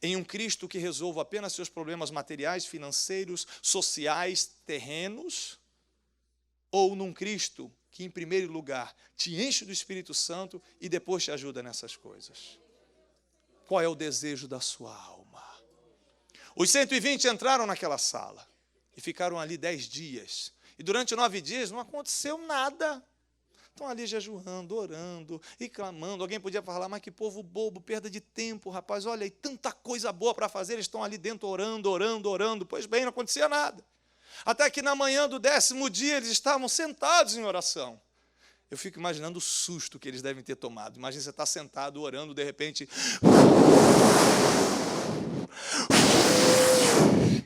Em um Cristo que resolva apenas seus problemas materiais, financeiros, sociais, terrenos? Ou num Cristo que, em primeiro lugar, te enche do Espírito Santo e depois te ajuda nessas coisas? Qual é o desejo da sua alma? Os 120 entraram naquela sala e ficaram ali 10 dias. E durante 9 dias não aconteceu nada. Estão ali jejuando, orando e clamando. Alguém podia falar, mas que povo bobo, perda de tempo, rapaz. Olha aí, tanta coisa boa para fazer. Eles estão ali dentro orando. Pois bem, não acontecia nada. Até que na manhã do 10º dia eles estavam sentados em oração. Eu fico imaginando o susto que eles devem ter tomado. Imagina você estar sentado orando, de repente...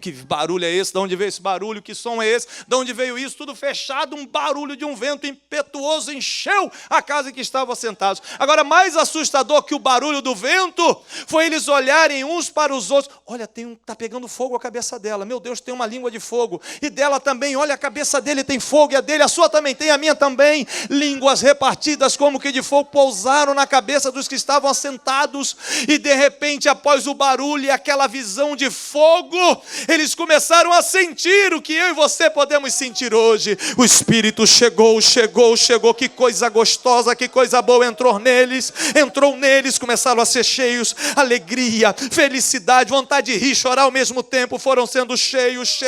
Que barulho é esse? De onde veio esse barulho? Que som é esse? De onde veio isso? Tudo fechado, um barulho de um vento impetuoso encheu a casa em que estavam sentados. Agora, mais assustador que o barulho do vento foi eles olharem uns para os outros. Olha, está pegando fogo a cabeça dela. Meu Deus, tem uma língua de fogo. E dela também, olha, a cabeça dele tem fogo e a dele, a sua também tem, a minha também. Línguas repartidas como que de fogo pousaram na cabeça dos que estavam assentados. E de repente, após o barulho e aquela visão de fogo, eles começaram a sentir o que eu e você podemos sentir hoje. O Espírito chegou. Que coisa gostosa, que coisa boa entrou neles, começaram a ser cheios, alegria, felicidade, vontade de rir, chorar ao mesmo tempo, foram sendo cheios,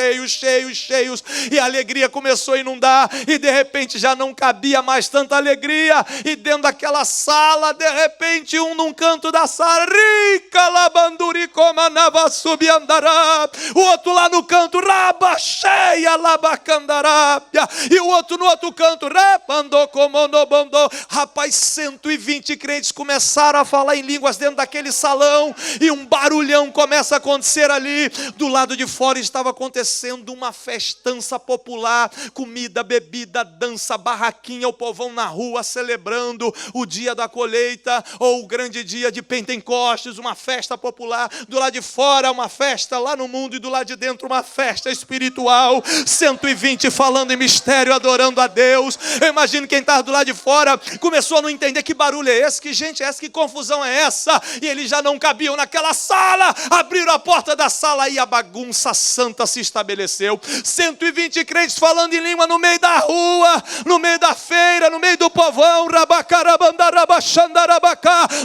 e a alegria começou a inundar, e de repente já não cabia mais tanta alegria, e dentro daquela sala, de repente, um num canto da sala, rica labanduri comanava subiandará, o outro lá no canto, raba cheia labacandarápia, e o outro no outro canto, repandou comonobandou. Rapaz, 120 crentes começaram a falar em línguas dentro daquele salão, e um barulhão começa a acontecer ali. Do lado de fora estava acontecendo uma festança popular, comida, bebida, dança, barraquinha, o povão na rua celebrando o dia da colheita, ou o grande dia de Pentecostes, uma festa popular. Do lado de fora uma festa lá no mundo, e do lado de dentro uma festa espiritual, 120 falando em mistério, adorando a Deus. Eu imagino quem estava do lado de fora começou a não entender que barulho é esse, que gente é essa, que confusão é essa, e eles já não cabiam naquela sala, abriram a porta da sala e a bagunça santa se estabeleceu. 120 crentes falando em língua no meio da rua, no meio da feira, no meio do povão,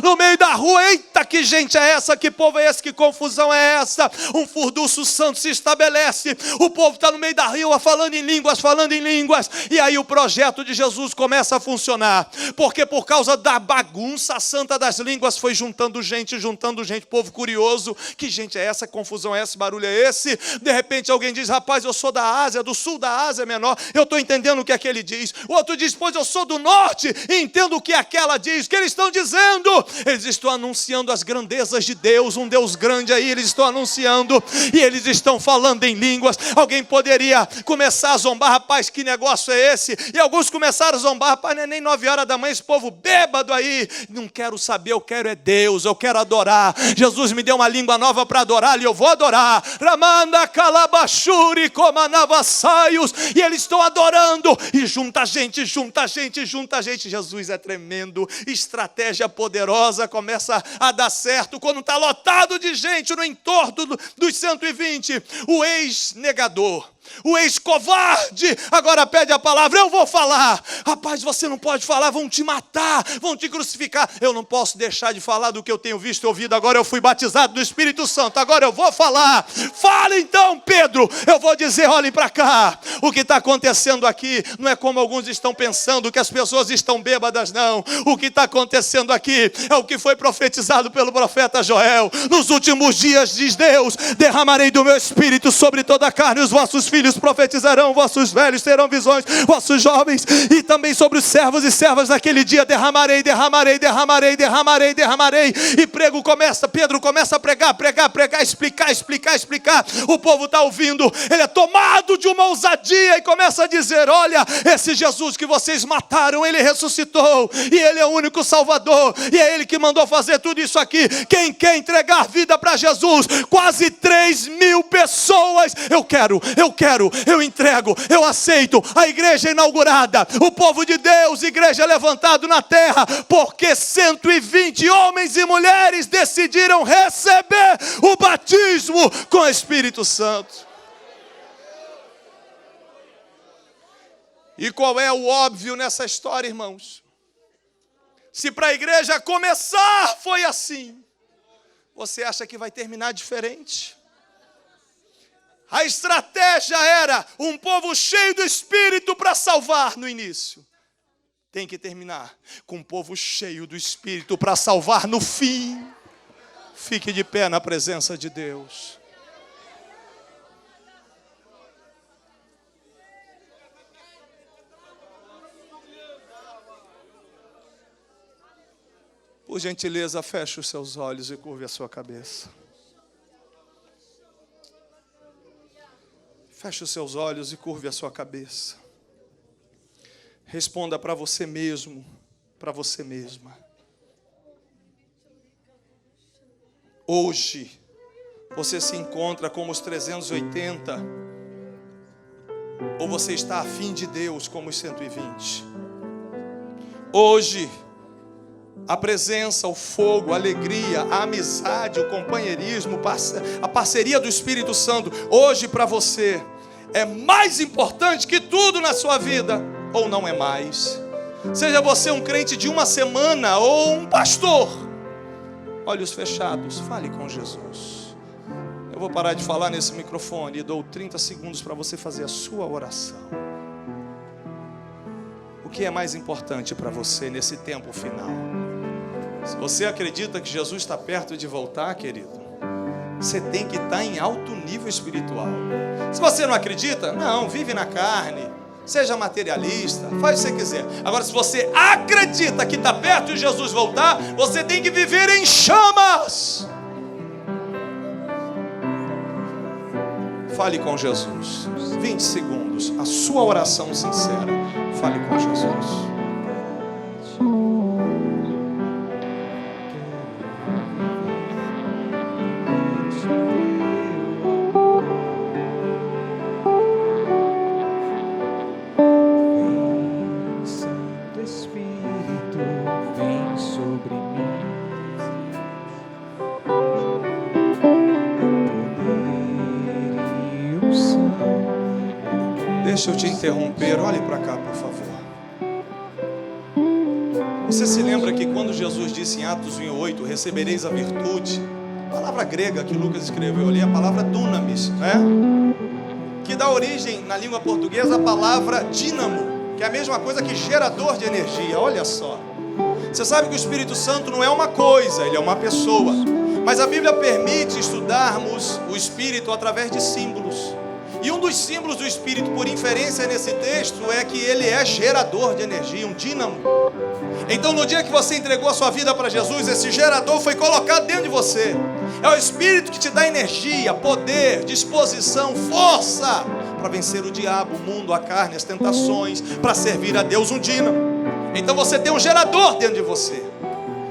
no meio da rua. Eita, que gente é essa, que povo é esse, que confusão é essa? Um furdunço santo se estabelece, o povo está no meio da rua falando em línguas, e aí o projeto de Jesus começa a funcionar, porque por causa da bagunça santa das línguas foi juntando gente, povo curioso. Que gente é essa, que confusão é essa, barulho é esse? De repente alguém diz: rapaz, eu sou da Ásia, do sul da Ásia Menor, eu estou entendendo o que aquele diz. O outro diz: pois eu sou do norte e entendo o que aquela diz. O que eles estão dizendo? Eles estão anunciando as grandezas de Deus, um Deus grande aí, eles estão anunciando, e eles estão falando em línguas. Alguém poderia começar a zombar: rapaz, que negócio é esse? E alguns começaram a zombar: rapaz, não é nem 9 horas da manhã, esse povo bêbado aí. Não quero saber, eu quero é Deus, eu quero adorar. Jesus me deu uma língua nova para adorar, e eu vou adorar. Ramanda calabachuri comanavassaios. E eles estão adorando, e junta gente. Jesus é tremendo, estratégia poderosa começa a dar certo quando está lotado de gente no entorno dos 120. O ex-negador, o ex-covarde, agora pede a palavra: eu vou falar. Rapaz, você não pode falar, vão te matar, vão te crucificar. Eu não posso deixar de falar do que eu tenho visto e ouvido. Agora eu fui batizado do Espírito Santo, agora eu vou falar. Fala então, Pedro. Eu vou dizer: olhem para cá, o que está acontecendo aqui não é como alguns estão pensando, que as pessoas estão bêbadas, não. O que está acontecendo aqui é o que foi profetizado pelo profeta Joel. Nos últimos dias, diz Deus, derramarei do meu Espírito sobre toda a carne, os vossos filhos profetizarão, vossos velhos terão visões, vossos jovens, e também sobre os servos e servas naquele dia derramarei. E Pedro começa a pregar, explicar. O povo está ouvindo, ele é tomado de uma ousadia e começa a dizer: olha, esse Jesus que vocês mataram, ele ressuscitou, e ele é o único Salvador, e é ele que mandou fazer tudo isso aqui. Quem quer entregar vida para Jesus? Quase 3.000 pessoas. Eu quero, eu entrego, eu aceito. A igreja inaugurada, o povo de Deus, igreja levantado na terra, porque 120 homens e mulheres decidiram receber o batismo com o Espírito Santo. E qual é o óbvio nessa história, irmãos? Se para a igreja começar foi assim, você acha que vai terminar diferente? A estratégia era um povo cheio do Espírito para salvar no início. Tem que terminar com um povo cheio do Espírito para salvar no fim. Fique de pé na presença de Deus. Por gentileza, feche os seus olhos e curve a sua cabeça. Feche os seus olhos e curve a sua cabeça. Responda para você mesmo, para você mesma. Hoje, você se encontra como os 380? Ou você está afim de Deus como os 120? Hoje, a presença, o fogo, a alegria, a amizade, o companheirismo, a parceria do Espírito Santo, hoje para você, é mais importante que tudo na sua vida, ou não é mais? Seja você um crente de uma semana ou um pastor, olhos fechados, fale com Jesus. Eu vou parar de falar nesse microfone e dou 30 segundos para você fazer a sua oração. O que é mais importante para você nesse tempo final? Se você acredita que Jesus está perto de voltar, querido, você tem que estar em alto nível espiritual. Se você não acredita, não, vive na carne, seja materialista, faz o que você quiser. Agora, se você acredita que está perto de Jesus voltar, você tem que viver em chamas. Fale com Jesus. 20 segundos, a sua oração sincera. Fale com Jesus. Deixa eu te interromper, olhe para cá, por favor. Você se lembra que quando Jesus disse em Atos 1:8, recebereis a virtude, a palavra grega que Lucas escreveu ali é a palavra dunamis, né? Que dá origem na língua portuguesa a palavra dínamo, que é a mesma coisa que gerador de energia. Olha só. Você sabe que o Espírito Santo não é uma coisa, ele é uma pessoa. Mas a Bíblia permite estudarmos o Espírito através de símbolos. E um dos símbolos do Espírito, por inferência nesse texto, é que ele é gerador de energia, um dínamo. Então no dia que você entregou a sua vida para Jesus, esse gerador foi colocado dentro de você. É o Espírito que te dá energia, poder, disposição, força para vencer o diabo, o mundo, a carne, as tentações, para servir a Deus, um dínamo. Então você tem um gerador dentro de você.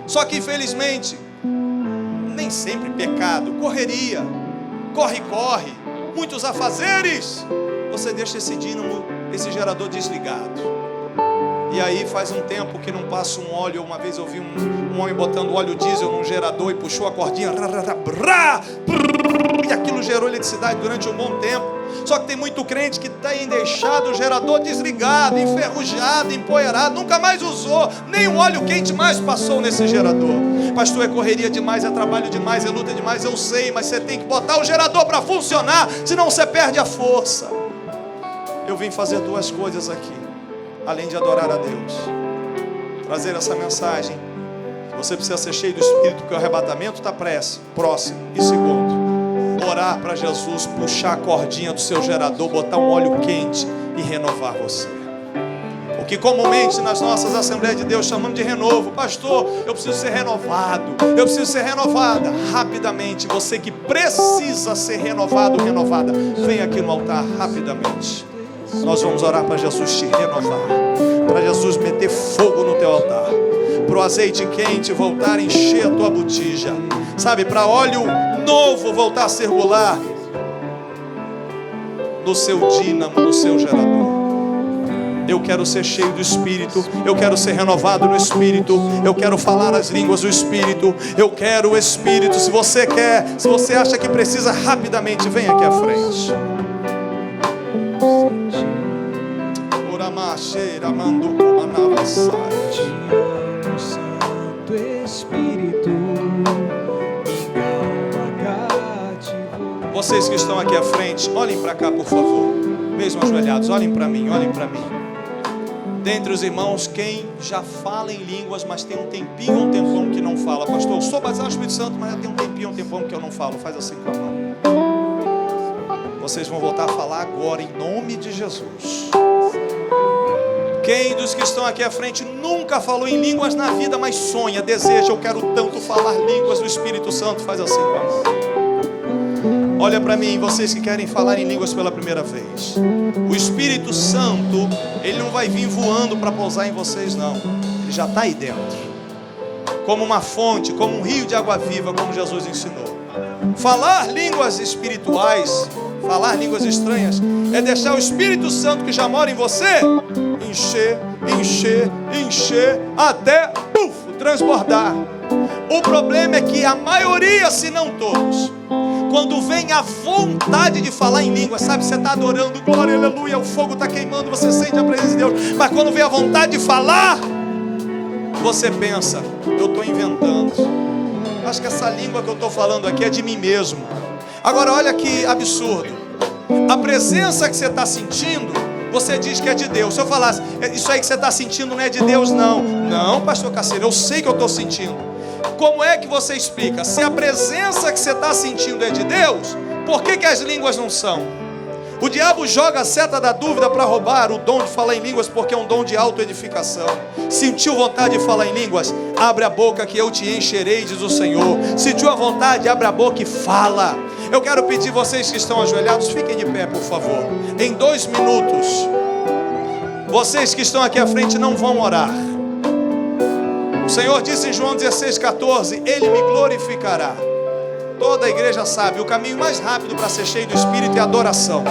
Só que infelizmente, nem sempre pecado, correria, corre, muitos afazeres, você deixa esse dínamo, esse gerador desligado. E aí faz um tempo que não passa um óleo. Uma vez eu vi um homem botando óleo diesel num gerador e puxou a cordinha, e aquilo gerou eletricidade durante um bom tempo. Só que tem muito crente que tem deixado o gerador desligado, enferrujado, empoeirado, nunca mais usou, nem um óleo quente mais passou nesse gerador. Pastor, é correria demais, é trabalho demais, é luta demais, eu sei, mas você tem que botar o gerador para funcionar, senão você perde a força. Eu vim fazer duas coisas aqui, além de adorar a Deus, trazer essa mensagem. Você precisa ser cheio do Espírito, porque o arrebatamento está próximo. E segundo, orar para Jesus puxar a cordinha do seu gerador, botar um óleo quente e renovar você. O que comumente nas nossas Assembleias de Deus chamamos de renovo. Pastor, eu preciso ser renovado, eu preciso ser renovada. Rapidamente, você que precisa ser renovado, renovada, vem aqui no altar rapidamente. Nós vamos orar para Jesus te renovar, para Jesus meter fogo no teu altar, para o azeite quente voltar a encher a tua botija, sabe, para óleo novo voltar a circular no seu dínamo, no seu gerador. Eu quero ser cheio do Espírito, eu quero ser renovado no Espírito, eu quero falar as línguas do Espírito, eu quero o Espírito. Se você quer, se você acha que precisa, rapidamente vem aqui à frente. Santo Espírito, vocês que estão aqui à frente, olhem para cá, por favor. Mesmo ajoelhados, olhem para mim, olhem para mim. Dentre os irmãos, quem já fala em línguas, mas tem um tempinho ou um tempão que não fala. Pastor, eu sou batizado no Espírito Santo, mas já tem um tempinho ou um tempão que eu não falo. Faz assim com a mão. Vocês vão voltar a falar agora, em nome de Jesus. Quem dos que estão aqui à frente nunca falou em línguas na vida, mas sonha, deseja, eu quero tanto falar línguas do Espírito Santo, faz assim com a mão. Olha para mim, vocês que querem falar em línguas pela primeira vez. O Espírito Santo, ele não vai vir voando para pousar em vocês, não. Ele já está aí dentro, como uma fonte, como um rio de água viva, como Jesus ensinou. Falar línguas espirituais, falar línguas estranhas, é deixar o Espírito Santo que já mora em você encher, encher, encher, até transbordar. O problema é que a maioria, se não todos, quando vem a vontade de falar em língua, sabe, você está adorando, glória, aleluia, o fogo está queimando, você sente a presença de Deus, mas quando vem a vontade de falar, você pensa, eu estou inventando, acho que essa língua que eu estou falando aqui é de mim mesmo. Agora olha que absurdo, a presença que você está sentindo, você diz que é de Deus. Se eu falasse, isso aí que você está sentindo não é de Deus, não. Não, pastor Casseiro, eu sei que eu estou sentindo. Como é que você explica? Se a presença que você está sentindo é de Deus, por que as línguas não são? O diabo joga a seta da dúvida para roubar o dom de falar em línguas, porque é um dom de autoedificação. Sentiu vontade de falar em línguas? Abre a boca que eu te encherei, diz o Senhor. Sentiu a vontade? Abre a boca e fala. Eu quero pedir vocês que estão ajoelhados, fiquem de pé, por favor. Em 2 minutos, vocês que estão aqui à frente não vão orar. O Senhor disse em João 16,14, Ele me glorificará. Toda a igreja sabe, o caminho mais rápido para ser cheio do Espírito é adoração.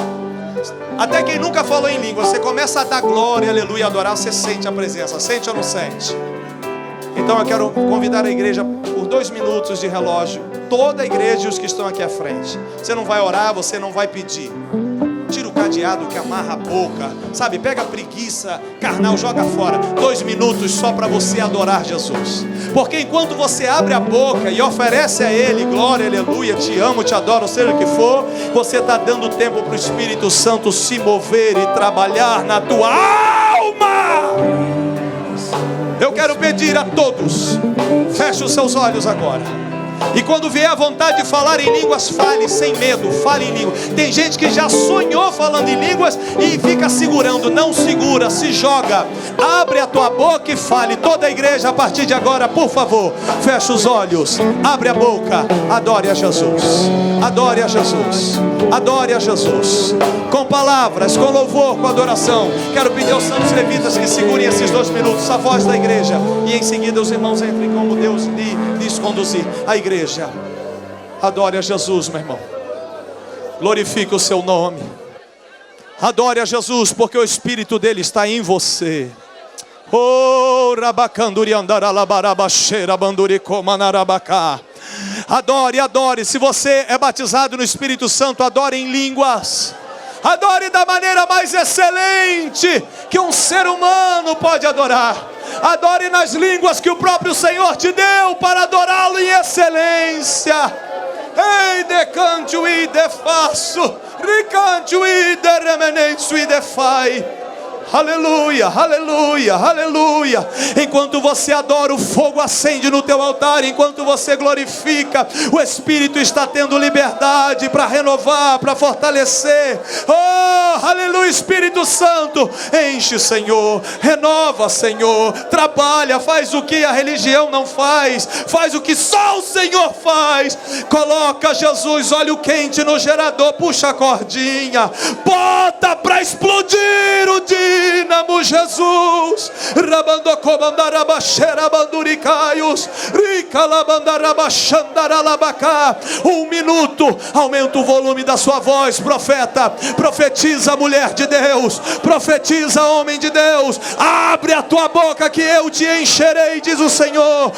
Até quem nunca falou em língua, você começa a dar glória, aleluia, adorar, você sente a presença, sente ou não sente? Então eu quero convidar a igreja por 2 minutos de relógio, toda a igreja e os que estão aqui à frente. Você não vai orar, você não vai pedir. Tira o cadeado que amarra a boca. Sabe, pega a preguiça carnal, joga fora. 2 minutos só para você adorar Jesus. Porque enquanto você abre a boca e oferece a Ele glória, aleluia, te amo, te adoro, seja o que for, você está dando tempo para o Espírito Santo se mover e trabalhar na tua alma. Eu quero pedir a todos, feche os seus olhos agora. E quando vier a vontade de falar em línguas, fale sem medo, fale em língua. Tem gente que já sonhou falando em línguas e fica segurando. Não segura, se joga. Abre a tua boca e fale. Toda a igreja a partir de agora, por favor, fecha os olhos, abre a boca, adore a Jesus. Adore a Jesus. Adore a Jesus. Com palavras, com louvor, com adoração. Quero pedir aos santos levitas que segurem esses 2 minutos, a voz da igreja. E em seguida os irmãos entrem como Deus lhes conduzir. A igreja, adore a Jesus, meu irmão. Glorifique o seu nome. Adore a Jesus, porque o Espírito dele está em você. Oh, rabacanduri andaralabarabaxeira banduricomanarabacá. Adore, adore. Se você é batizado no Espírito Santo, adore em línguas. Adore da maneira mais excelente que um ser humano pode adorar. Adore nas línguas que o próprio Senhor te deu para adorá-lo em excelência. Ei, decante o ide faço, ricante o ide remenenço ide fai. Aleluia, aleluia, aleluia. Enquanto você adora, o fogo acende no teu altar. Enquanto você glorifica, o Espírito está tendo liberdade para renovar, para fortalecer. Oh, aleluia, Espírito Santo. Enche, Senhor, renova, Senhor. Trabalha, faz o que a religião não faz. Faz o que só o Senhor faz. Coloca, Jesus, óleo quente no gerador. Puxa a cordinha, bota para explodir o dia. Namo Jesus, rabandocomandarabaxerabanduricaios, ricalabandarabachandaralabacá. 1 minuto, aumenta o volume da sua voz, profeta. Profetiza, mulher de Deus. Profetiza, homem de Deus. Abre a tua boca que eu te encherei, diz o Senhor.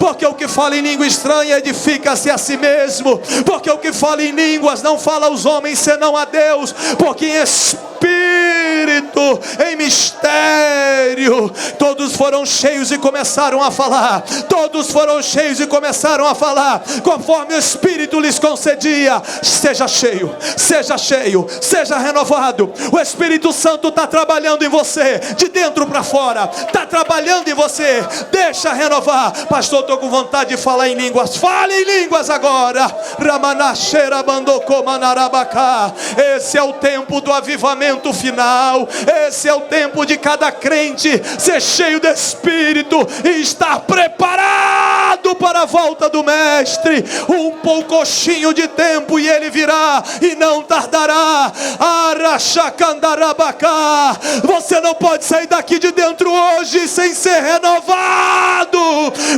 Porque o que fala em língua estranha edifica-se a si mesmo. Porque o que fala em línguas não fala aos homens senão a Deus. Porque em espírito, em mistério, todos foram cheios e começaram a falar. Todos foram cheios e começaram a falar, conforme o Espírito lhes concedia. Seja cheio, seja cheio, seja renovado. O Espírito Santo está trabalhando em você, de dentro para fora. Está trabalhando em você. Deixa renovar. Pastor, estou com vontade de falar em línguas. Fale em línguas agora. Ramanaxera bandocomanarabacá. Esse é o tempo do avivamento final. Esse é o tempo de cada crente ser cheio do Espírito e estar preparado para a volta do Mestre. Um poucochinho de tempo e ele virá e não tardará. Araxacandarabacá. Você não pode sair daqui de dentro hoje sem ser renovado.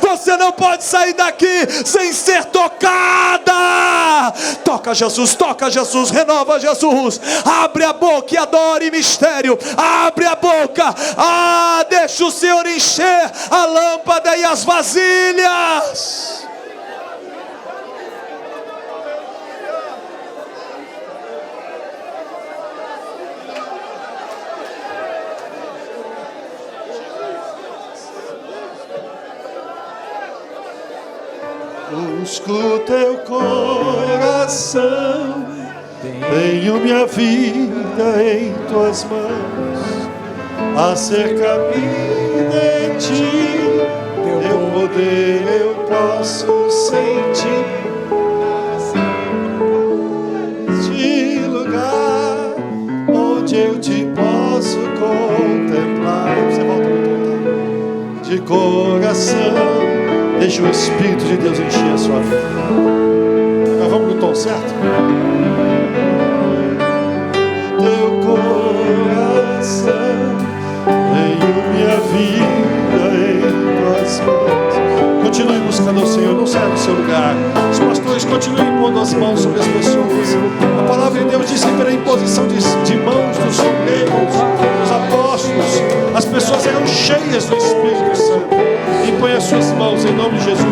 Você não pode sair daqui sem ser tocada. Toca Jesus, renova Jesus. Abre a boca e adore mistério. Abre a boca. Deixa o Senhor encher a lâmpada e as vasilhas. Busco teu coração, tenho minha vida em tuas mãos. Acerca-me de ti, teu poder eu posso sentir. Este lugar onde eu te posso contemplar. Você volta a contar. De coração. Deixa o Espírito de Deus encher a sua vida. Nós vamos no tom certo? Teu coração, tenho minha vida em tuas mãos. Continue buscando o Senhor, não saia do seu lugar. Os pastores continuem pondo as mãos sobre as pessoas. A palavra de Deus diz que pela imposição de mãos dos obreiros, dos apóstolos, as pessoas eram cheias do Espírito Santo. Impõe as suas mãos em nome de Jesus.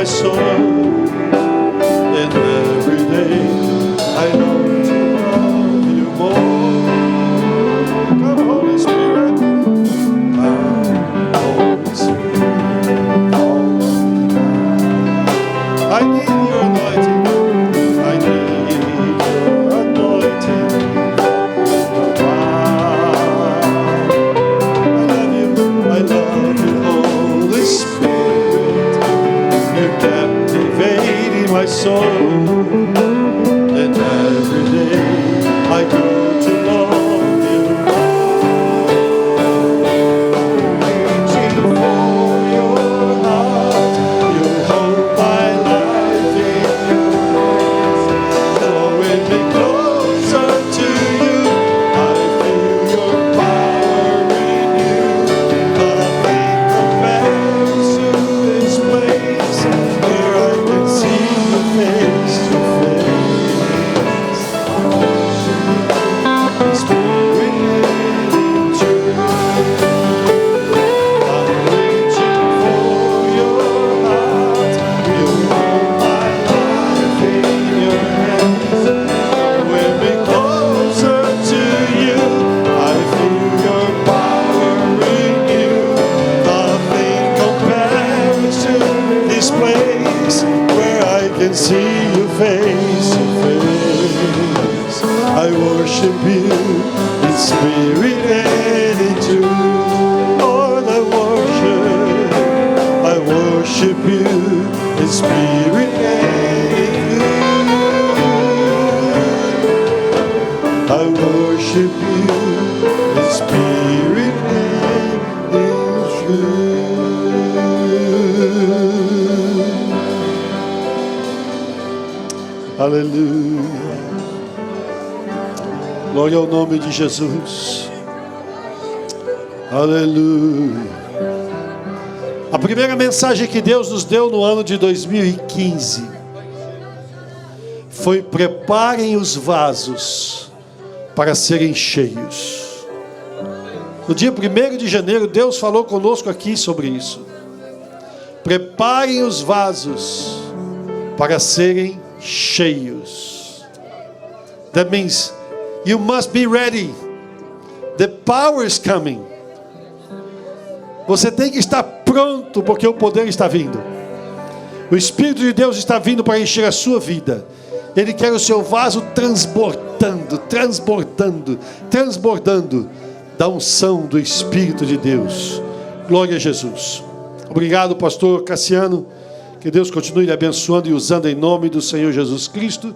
my soul. And every day I long to love you more. Come, Holy Spirit. Come, Holy Spirit. Fall on me now. I need your anointing. I need your anointing. I love you, Holy Spirit. You're captivating my soul. And every day I go to love you more. Reaching for your heart, you hold my life in your hands. Drawing me closer to you, I feel your power in you. Nothing compares to this place where I can see you face to face. Spirit in truth, I'm reaching for your heart. You hold my life in your hands. Bring me closer to you. I feel your power in you. Nothing compares to this place where I can see you face to face. I worship you in spirit and in truth. Lord, I worship you in spirit and in truth. I worship you in spirit and in truth. Aleluia. Glória ao nome de Jesus. Aleluia. A primeira mensagem que Deus nos deu no ano de 2015 foi: preparem os vasos para serem cheios. No dia 1º de janeiro, Deus falou conosco aqui sobre isso. Preparem os vasos para serem cheios. That means you must be ready. The power is coming. Você tem que estar pronto, porque o poder está vindo. O Espírito de Deus está vindo para encher a sua vida. Ele quer o seu vaso transbordando da unção do Espírito de Deus. Glória a Jesus. Obrigado, pastor Cassiano. Que Deus continue lhe abençoando e usando em nome do Senhor Jesus Cristo.